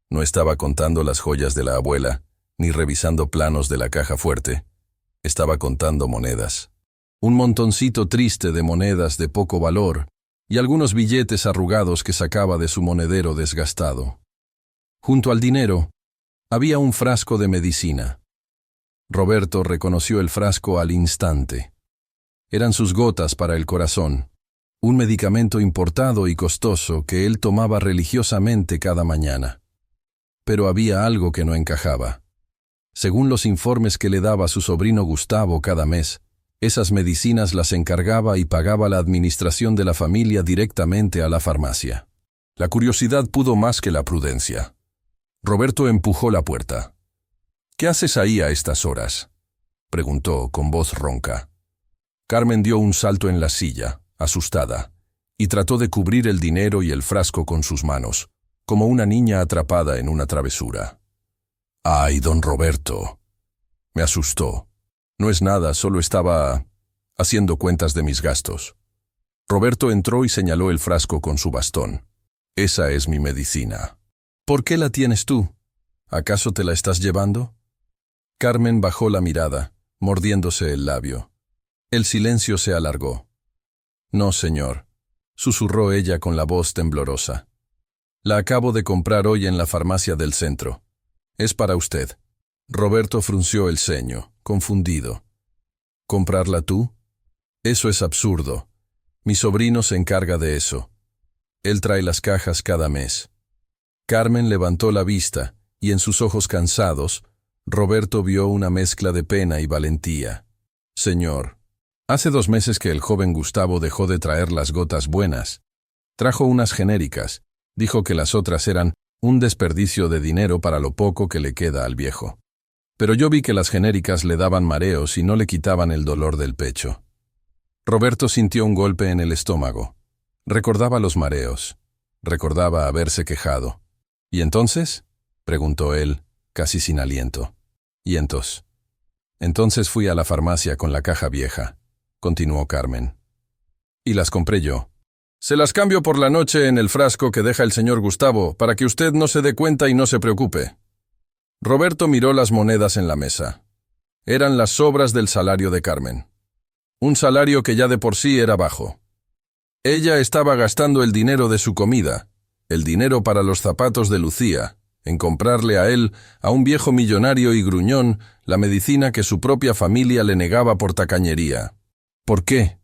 No estaba contando las joyas de la abuela, ni revisando planos de la caja fuerte. Estaba contando monedas. Un montoncito triste de monedas de poco valor y algunos billetes arrugados que sacaba de su monedero desgastado. Junto al dinero, había un frasco de medicina. Roberto reconoció el frasco al instante. Eran sus gotas para el corazón, un medicamento importado y costoso que él tomaba religiosamente cada mañana. Pero había algo que no encajaba. Según los informes que le daba su sobrino Gustavo cada mes, esas medicinas las encargaba y pagaba la administración de la familia directamente a la farmacia. La curiosidad pudo más que la prudencia. Roberto empujó la puerta. «¿Qué haces ahí a estas horas?», preguntó con voz ronca. Carmen dio un salto en la silla, asustada, y trató de cubrir el dinero y el frasco con sus manos, como una niña atrapada en una travesura. «Ay, don Roberto», me asustó. «No es nada, solo estaba haciendo cuentas de mis gastos». Roberto entró y señaló el frasco con su bastón. «Esa es mi medicina». «¿Por qué la tienes tú? ¿Acaso te la estás llevando?». Carmen bajó la mirada, mordiéndose el labio. El silencio se alargó. «No, señor», susurró ella con la voz temblorosa. «La acabo de comprar hoy en la farmacia del centro. Es para usted». Roberto frunció el ceño, confundido. «¿Comprarla tú? Eso es absurdo. Mi sobrino se encarga de eso. Él trae las cajas cada mes». Carmen levantó la vista, y en sus ojos cansados, Roberto vio una mezcla de pena y valentía. «Señor, hace 2 meses que el joven Gustavo dejó de traer las gotas buenas. Trajo unas genéricas. Dijo que las otras eran un desperdicio de dinero para lo poco que le queda al viejo. Pero yo vi que las genéricas le daban mareos y no le quitaban el dolor del pecho. Roberto sintió un golpe en el estómago. Recordaba los mareos. Recordaba haberse quejado. ¿Y entonces? Preguntó él, casi sin aliento. ¿Y entonces? Entonces fui a la farmacia con la caja vieja, continuó Carmen. Y las compré yo. Se las cambio por la noche en el frasco que deja el señor Gustavo, para que usted no se dé cuenta y no se preocupe. Roberto miró las monedas en la mesa. Eran las sobras del salario de Carmen. Un salario que ya de por sí era bajo. Ella estaba gastando el dinero de su comida, el dinero para los zapatos de Lucía, en comprarle a él, a un viejo millonario y gruñón, la medicina que su propia familia le negaba por tacañería. ¿Por qué?,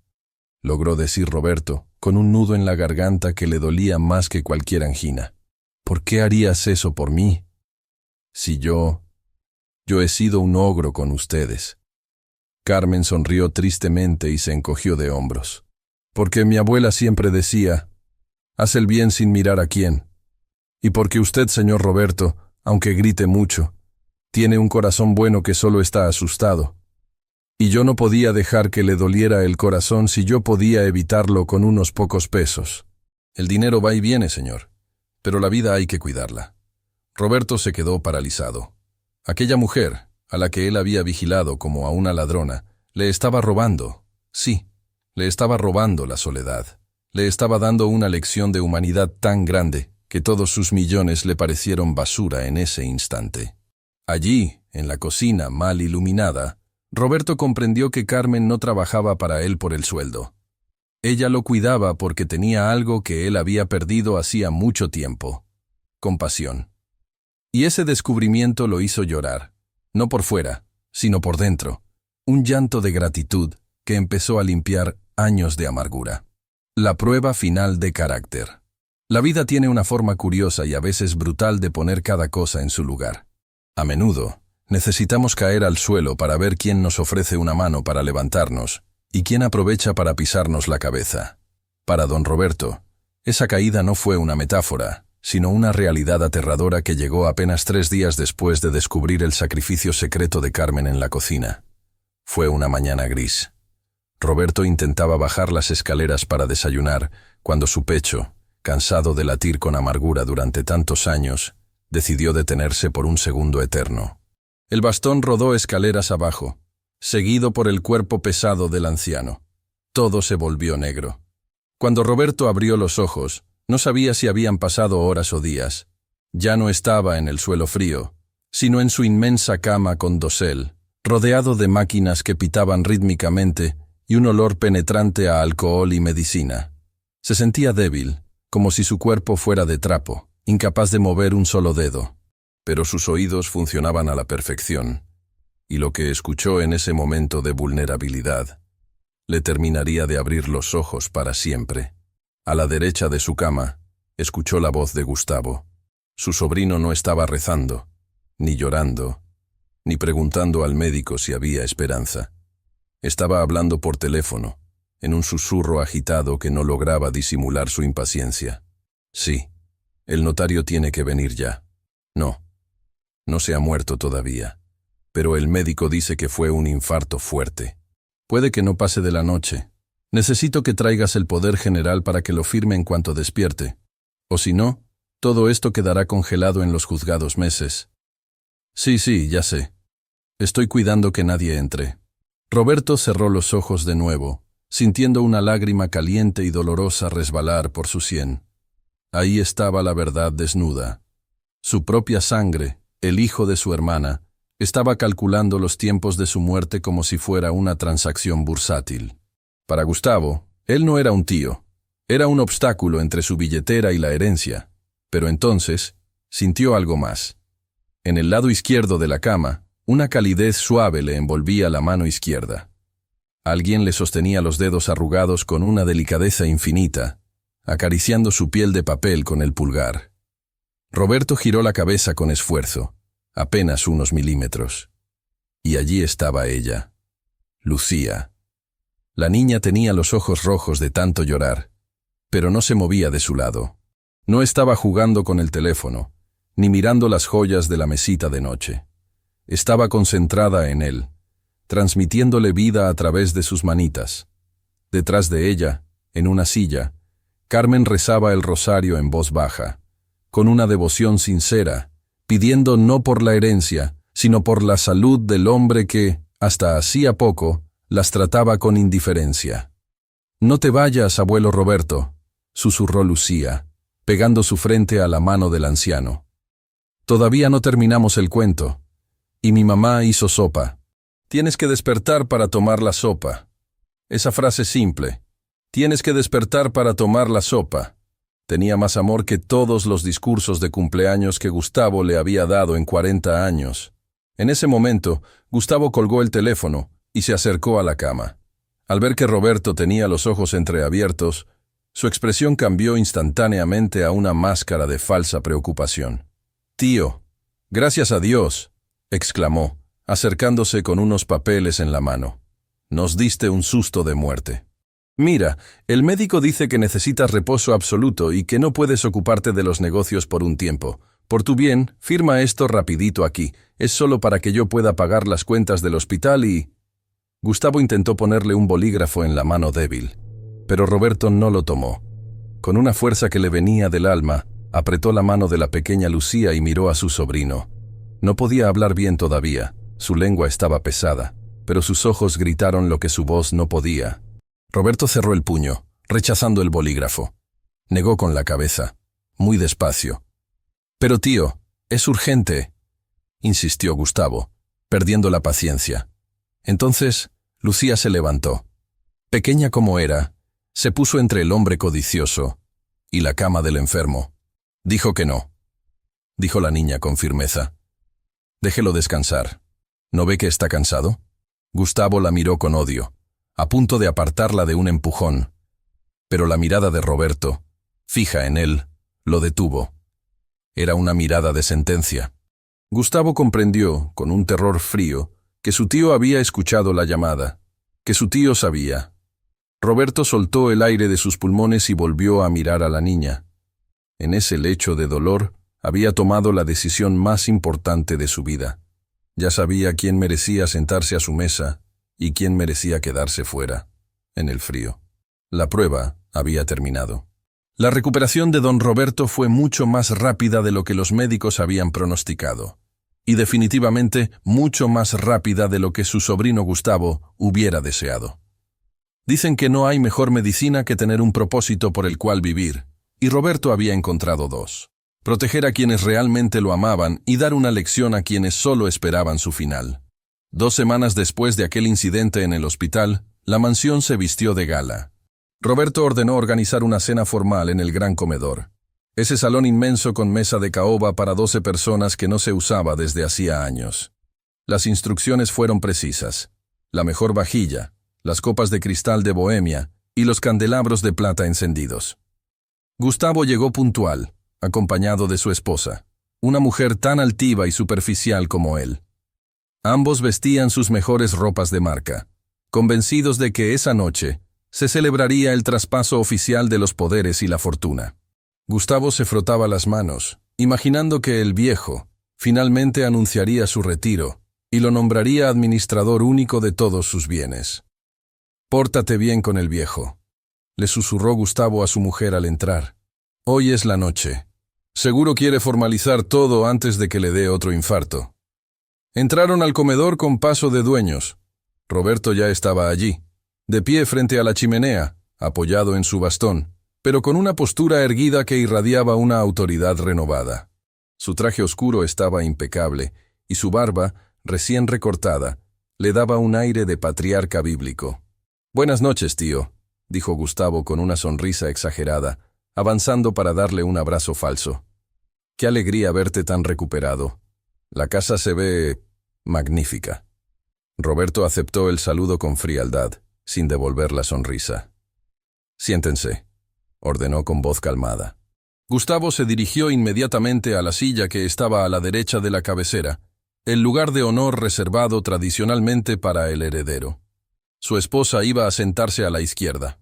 logró decir Roberto, con un nudo en la garganta que le dolía más que cualquier angina. ¿Por qué harías eso por mí? Si yo he sido un ogro con ustedes. Carmen sonrió tristemente y se encogió de hombros. Porque mi abuela siempre decía, haz el bien sin mirar a quién. Y porque usted, señor Roberto, aunque grite mucho, tiene un corazón bueno que solo está asustado. Y yo no podía dejar que le doliera el corazón si yo podía evitarlo con unos pocos pesos. El dinero va y viene, señor, pero la vida hay que cuidarla. Roberto se quedó paralizado. Aquella mujer, a la que él había vigilado como a una ladrona, le estaba robando. Sí, le estaba robando la soledad. Le estaba dando una lección de humanidad tan grande que todos sus millones le parecieron basura en ese instante. Allí, en la cocina mal iluminada, Roberto comprendió que Carmen no trabajaba para él por el sueldo. Ella lo cuidaba porque tenía algo que él había perdido hacía mucho tiempo: compasión. Y ese descubrimiento lo hizo llorar, no por fuera, sino por dentro, un llanto de gratitud que empezó a limpiar años de amargura. La prueba final de carácter. La vida tiene una forma curiosa y a veces brutal de poner cada cosa en su lugar. A menudo, necesitamos caer al suelo para ver quién nos ofrece una mano para levantarnos y quién aprovecha para pisarnos la cabeza. Para don Roberto, esa caída no fue una metáfora, sino una realidad aterradora que llegó apenas 3 días después de descubrir el sacrificio secreto de Carmen en la cocina. Fue una mañana gris. Roberto intentaba bajar las escaleras para desayunar, cuando su pecho, cansado de latir con amargura durante tantos años, decidió detenerse por un segundo eterno. El bastón rodó escaleras abajo, seguido por el cuerpo pesado del anciano. Todo se volvió negro. Cuando Roberto abrió los ojos, no sabía si habían pasado horas o días. Ya no estaba en el suelo frío, sino en su inmensa cama con dosel, rodeado de máquinas que pitaban rítmicamente y un olor penetrante a alcohol y medicina. Se sentía débil, como si su cuerpo fuera de trapo, incapaz de mover un solo dedo. Pero sus oídos funcionaban a la perfección, y lo que escuchó en ese momento de vulnerabilidad le terminaría de abrir los ojos para siempre. A la derecha de su cama, escuchó la voz de Gustavo. Su sobrino no estaba rezando, ni llorando, ni preguntando al médico si había esperanza. Estaba hablando por teléfono, en un susurro agitado que no lograba disimular su impaciencia. Sí, el notario tiene que venir ya. No se ha muerto todavía, pero el médico dice que fue un infarto fuerte. Puede que no pase de la noche. Necesito que traigas el poder general para que lo firme en cuanto despierte. O si no, todo esto quedará congelado en los juzgados meses. Sí, ya sé. Estoy cuidando que nadie entre. Roberto cerró los ojos de nuevo, sintiendo una lágrima caliente y dolorosa resbalar por su sien. Ahí estaba la verdad desnuda. Su propia sangre, el hijo de su hermana, estaba calculando los tiempos de su muerte como si fuera una transacción bursátil. Para Gustavo, él no era un tío, era un obstáculo entre su billetera y la herencia, pero entonces sintió algo más. En el lado izquierdo de la cama, una calidez suave le envolvía la mano izquierda. Alguien le sostenía los dedos arrugados con una delicadeza infinita, acariciando su piel de papel con el pulgar. Roberto giró la cabeza con esfuerzo, apenas unos milímetros. Y allí estaba ella, Lucía. La niña tenía los ojos rojos de tanto llorar, pero no se movía de su lado. No estaba jugando con el teléfono, ni mirando las joyas de la mesita de noche. Estaba concentrada en él, transmitiéndole vida a través de sus manitas. Detrás de ella, en una silla, Carmen rezaba el rosario en voz baja, con una devoción sincera, pidiendo no por la herencia, sino por la salud del hombre que, hasta hacía poco, las trataba con indiferencia. «No te vayas, abuelo Roberto», susurró Lucía, pegando su frente a la mano del anciano. «Todavía no terminamos el cuento. Y mi mamá hizo sopa. Tienes que despertar para tomar la sopa». Esa frase simple, «tienes que despertar para tomar la sopa», tenía más amor que todos los discursos de cumpleaños que Gustavo le había dado en 40 años. En ese momento, Gustavo colgó el teléfono y se acercó a la cama. Al ver que Roberto tenía los ojos entreabiertos, su expresión cambió instantáneamente a una máscara de falsa preocupación. «Tío, gracias a Dios», exclamó, acercándose con unos papeles en la mano. «Nos diste un susto de muerte. Mira, el médico dice que necesitas reposo absoluto y que no puedes ocuparte de los negocios por un tiempo. Por tu bien, firma esto rapidito aquí. Es solo para que yo pueda pagar las cuentas del hospital y...» Gustavo intentó ponerle un bolígrafo en la mano débil, pero Roberto no lo tomó. Con una fuerza que le venía del alma, apretó la mano de la pequeña Lucía y miró a su sobrino. No podía hablar bien todavía, su lengua estaba pesada, pero sus ojos gritaron lo que su voz no podía. Roberto cerró el puño, rechazando el bolígrafo. Negó con la cabeza, muy despacio. «Pero tío, es urgente», insistió Gustavo, perdiendo la paciencia. Entonces, Lucía se levantó. Pequeña como era, se puso entre el hombre codicioso y la cama del enfermo. «Dijo que no», dijo la niña con firmeza. «Déjelo descansar. ¿No ve que está cansado?» Gustavo la miró con odio, a punto de apartarla de un empujón. Pero la mirada de Roberto, fija en él, lo detuvo. Era una mirada de sentencia. Gustavo comprendió, con un terror frío, que su tío había escuchado la llamada, que su tío sabía. Roberto soltó el aire de sus pulmones y volvió a mirar a la niña. En ese lecho de dolor, había tomado la decisión más importante de su vida. Ya sabía quién merecía sentarse a su mesa y quién merecía quedarse fuera, en el frío. La prueba había terminado. La recuperación de don Roberto fue mucho más rápida de lo que los médicos habían pronosticado, y definitivamente mucho más rápida de lo que su sobrino Gustavo hubiera deseado. Dicen que no hay mejor medicina que tener un propósito por el cual vivir, y Roberto había encontrado dos: proteger a quienes realmente lo amaban y dar una lección a quienes solo esperaban su final. 2 semanas después de aquel incidente en el hospital, la mansión se vistió de gala. Roberto ordenó organizar una cena formal en el gran comedor. Ese salón inmenso con mesa de caoba para 12 personas que no se usaba desde hacía años. Las instrucciones fueron precisas: la mejor vajilla, las copas de cristal de Bohemia y los candelabros de plata encendidos. Gustavo llegó puntual, acompañado de su esposa, una mujer tan altiva y superficial como él. Ambos vestían sus mejores ropas de marca, convencidos de que esa noche se celebraría el traspaso oficial de los poderes y la fortuna. Gustavo se frotaba las manos, imaginando que el viejo finalmente anunciaría su retiro y lo nombraría administrador único de todos sus bienes. «Pórtate bien con el viejo», le susurró Gustavo a su mujer al entrar. «Hoy es la noche. Seguro quiere formalizar todo antes de que le dé otro infarto». Entraron al comedor con paso de dueños. Roberto ya estaba allí, de pie frente a la chimenea, apoyado en su bastón, pero con una postura erguida que irradiaba una autoridad renovada. Su traje oscuro estaba impecable, y su barba, recién recortada, le daba un aire de patriarca bíblico. «Buenas noches, tío», dijo Gustavo con una sonrisa exagerada, avanzando para darle un abrazo falso. «Qué alegría verte tan recuperado. La casa se ve magnífica». Roberto aceptó el saludo con frialdad, sin devolver la sonrisa. «Siéntense», ordenó con voz calmada. Gustavo se dirigió inmediatamente a la silla que estaba a la derecha de la cabecera, el lugar de honor reservado tradicionalmente para el heredero. Su esposa iba a sentarse a la izquierda.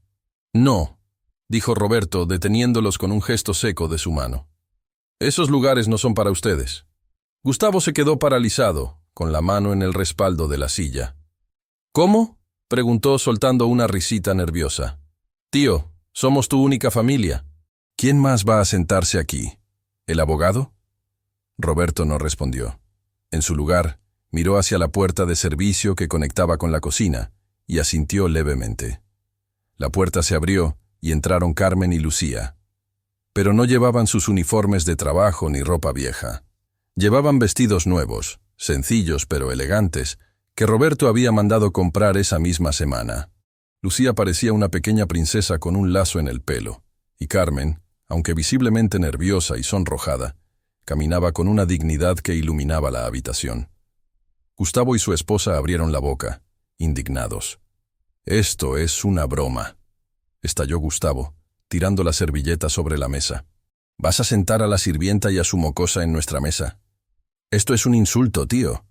«No», dijo Roberto, deteniéndolos con un gesto seco de su mano. «Esos lugares no son para ustedes». Gustavo se quedó paralizado, con la mano en el respaldo de la silla. «¿Cómo?», Preguntó soltando una risita nerviosa. Tío, somos tu única familia. ¿Quién más va a sentarse aquí? ¿El abogado? Roberto no respondió. En su lugar, miró hacia la puerta de servicio que conectaba con la cocina y asintió levemente. La puerta se abrió y entraron Carmen y Lucía. Pero no llevaban sus uniformes de trabajo ni ropa vieja. Llevaban vestidos nuevos, sencillos pero elegantes, que Roberto había mandado comprar esa misma semana. Lucía parecía una pequeña princesa con un lazo en el pelo, y Carmen, aunque visiblemente nerviosa y sonrojada, caminaba con una dignidad que iluminaba la habitación. Gustavo y su esposa abrieron la boca, indignados. «Esto es una broma», estalló Gustavo, tirando la servilleta sobre la mesa. «¿Vas a sentar a la sirvienta y a su mocosa en nuestra mesa? Esto es un insulto, tío.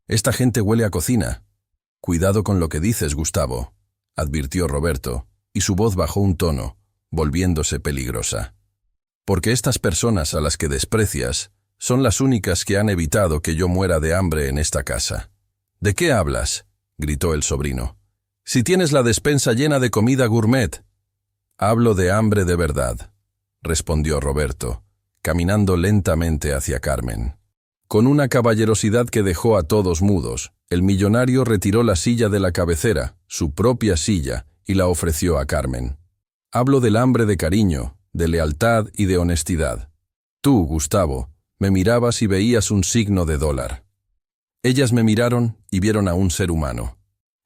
Esta gente huele a cocina». «Cuidado con lo que dices, Gustavo», advirtió Roberto, y su voz bajó un tono, volviéndose peligrosa. «Porque estas personas a las que desprecias son las únicas que han evitado que yo muera de hambre en esta casa». «¿De qué hablas?», gritó el sobrino. «Si tienes la despensa llena de comida gourmet». «Hablo de hambre de verdad», respondió Roberto, caminando lentamente hacia Carmen. Con una caballerosidad que dejó a todos mudos, el millonario retiró la silla de la cabecera, su propia silla, y la ofreció a Carmen. «Hablo del hambre de cariño, de lealtad y de honestidad. Tú, Gustavo, me mirabas y veías un signo de dólar». Ellas me miraron y vieron a un ser humano.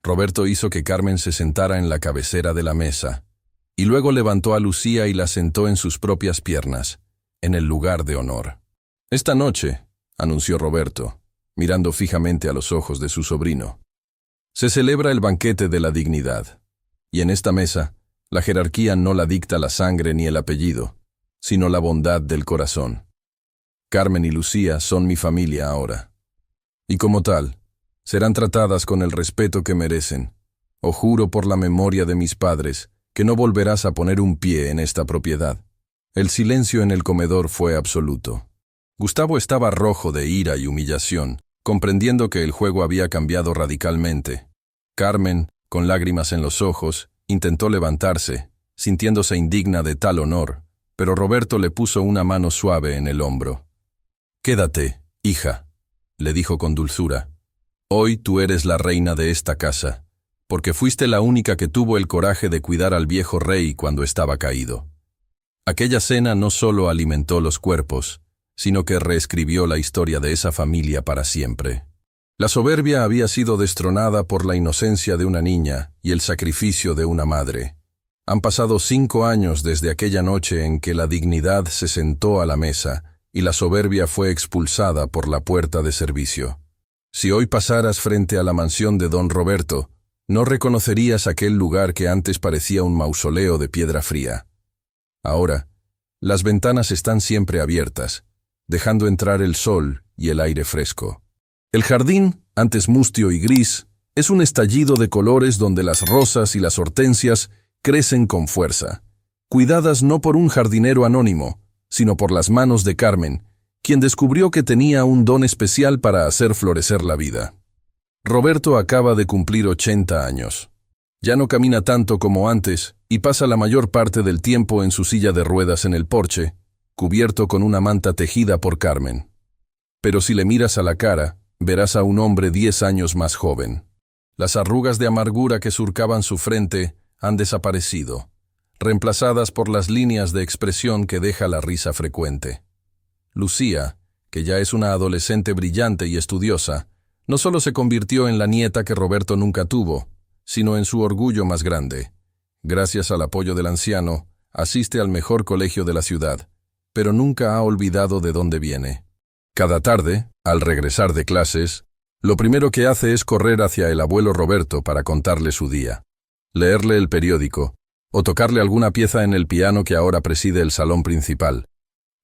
Roberto hizo que Carmen se sentara en la cabecera de la mesa, y luego levantó a Lucía y la sentó en sus propias piernas, en el lugar de honor. «Esta noche», anunció Roberto, mirando fijamente a los ojos de su sobrino, «se celebra el banquete de la dignidad, y en esta mesa, la jerarquía no la dicta la sangre ni el apellido, sino la bondad del corazón. Carmen y Lucía son mi familia ahora, y como tal, serán tratadas con el respeto que merecen. O juro por la memoria de mis padres que no volverás a poner un pie en esta propiedad». El silencio en el comedor fue absoluto. Gustavo estaba rojo de ira y humillación, comprendiendo que el juego había cambiado radicalmente. Carmen, con lágrimas en los ojos, intentó levantarse, sintiéndose indigna de tal honor, pero Roberto le puso una mano suave en el hombro. «Quédate, hija», le dijo con dulzura. «Hoy tú eres la reina de esta casa, porque fuiste la única que tuvo el coraje de cuidar al viejo rey cuando estaba caído». Aquella cena no solo alimentó los cuerpos, sino que reescribió la historia de esa familia para siempre. La soberbia había sido destronada por la inocencia de una niña y el sacrificio de una madre. Han pasado 5 años desde aquella noche en que la dignidad se sentó a la mesa y la soberbia fue expulsada por la puerta de servicio. Si hoy pasaras frente a la mansión de don Roberto, no reconocerías aquel lugar que antes parecía un mausoleo de piedra fría. Ahora, las ventanas están siempre abiertas, dejando entrar el sol y el aire fresco. El jardín, antes mustio y gris, es un estallido de colores donde las rosas y las hortensias crecen con fuerza, cuidadas no por un jardinero anónimo, sino por las manos de Carmen, quien descubrió que tenía un don especial para hacer florecer la vida. Roberto acaba de cumplir 80 años. Ya no camina tanto como antes y pasa la mayor parte del tiempo en su silla de ruedas en el porche, cubierto con una manta tejida por Carmen. Pero si le miras a la cara, verás a un hombre 10 años más joven. Las arrugas de amargura que surcaban su frente han desaparecido, reemplazadas por las líneas de expresión que deja la risa frecuente. Lucía, que ya es una adolescente brillante y estudiosa, no solo se convirtió en la nieta que Roberto nunca tuvo, sino en su orgullo más grande. Gracias al apoyo del anciano, asiste al mejor colegio de la ciudad, pero nunca ha olvidado de dónde viene. Cada tarde, al regresar de clases, lo primero que hace es correr hacia el abuelo Roberto para contarle su día, leerle el periódico, o tocarle alguna pieza en el piano que ahora preside el salón principal,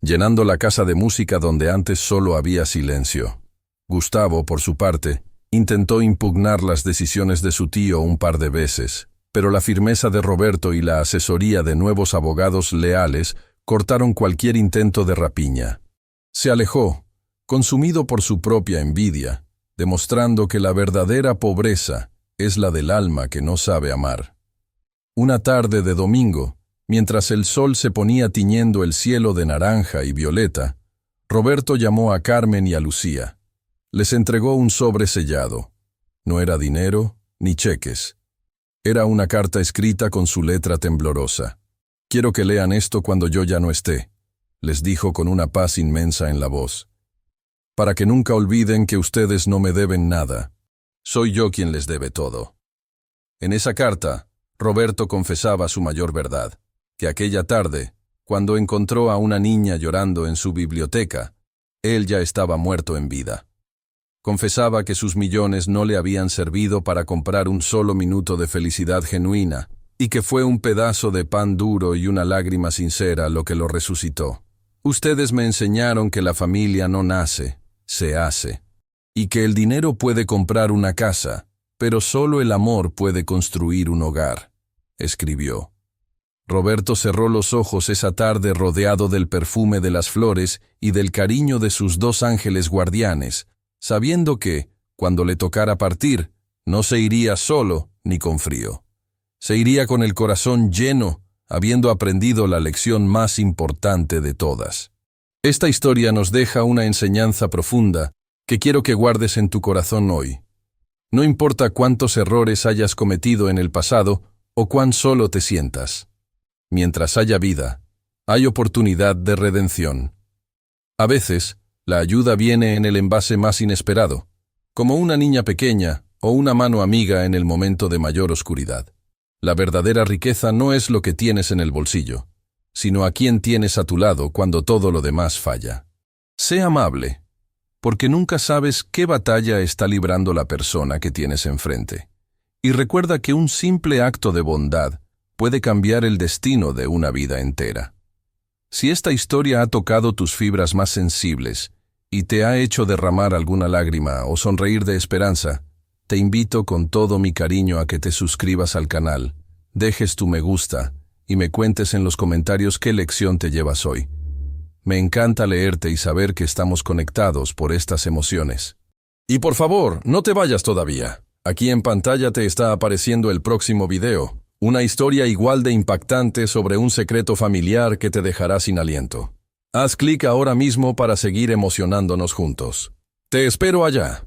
llenando la casa de música donde antes solo había silencio. Gustavo, por su parte, intentó impugnar las decisiones de su tío un par de veces, pero la firmeza de Roberto y la asesoría de nuevos abogados leales cortaron cualquier intento de rapiña. Se alejó, consumido por su propia envidia, demostrando que la verdadera pobreza es la del alma que no sabe amar. Una tarde de domingo, mientras el sol se ponía tiñendo el cielo de naranja y violeta, Roberto llamó a Carmen y a Lucía. Les entregó un sobre sellado. No era dinero ni cheques. Era una carta escrita con su letra temblorosa. «Quiero que lean esto cuando yo ya no esté», les dijo con una paz inmensa en la voz. «Para que nunca olviden que ustedes no me deben nada. Soy yo quien les debe todo». En esa carta, Roberto confesaba su mayor verdad, que aquella tarde, cuando encontró a una niña llorando en su biblioteca, él ya estaba muerto en vida. Confesaba que sus millones no le habían servido para comprar un solo minuto de felicidad genuina, y que fue un pedazo de pan duro y una lágrima sincera lo que lo resucitó. «Ustedes me enseñaron que la familia no nace, se hace, y que el dinero puede comprar una casa, pero solo el amor puede construir un hogar», escribió. Roberto cerró los ojos esa tarde rodeado del perfume de las flores y del cariño de sus 2 ángeles guardianes, sabiendo que, cuando le tocara partir, no se iría solo ni con frío. Se iría con el corazón lleno, habiendo aprendido la lección más importante de todas. Esta historia nos deja una enseñanza profunda que quiero que guardes en tu corazón hoy. No importa cuántos errores hayas cometido en el pasado o cuán solo te sientas. Mientras haya vida, hay oportunidad de redención. A veces, la ayuda viene en el envase más inesperado, como una niña pequeña o una mano amiga en el momento de mayor oscuridad. La verdadera riqueza no es lo que tienes en el bolsillo, sino a quién tienes a tu lado cuando todo lo demás falla. Sé amable, porque nunca sabes qué batalla está librando la persona que tienes enfrente. Y recuerda que un simple acto de bondad puede cambiar el destino de una vida entera. Si esta historia ha tocado tus fibras más sensibles y te ha hecho derramar alguna lágrima o sonreír de esperanza, te invito con todo mi cariño a que te suscribas al canal, dejes tu me gusta y me cuentes en los comentarios qué lección te llevas hoy. Me encanta leerte y saber que estamos conectados por estas emociones. Y por favor, no te vayas todavía. Aquí en pantalla te está apareciendo el próximo video. Una historia igual de impactante sobre un secreto familiar que te dejará sin aliento. Haz clic ahora mismo para seguir emocionándonos juntos. Te espero allá.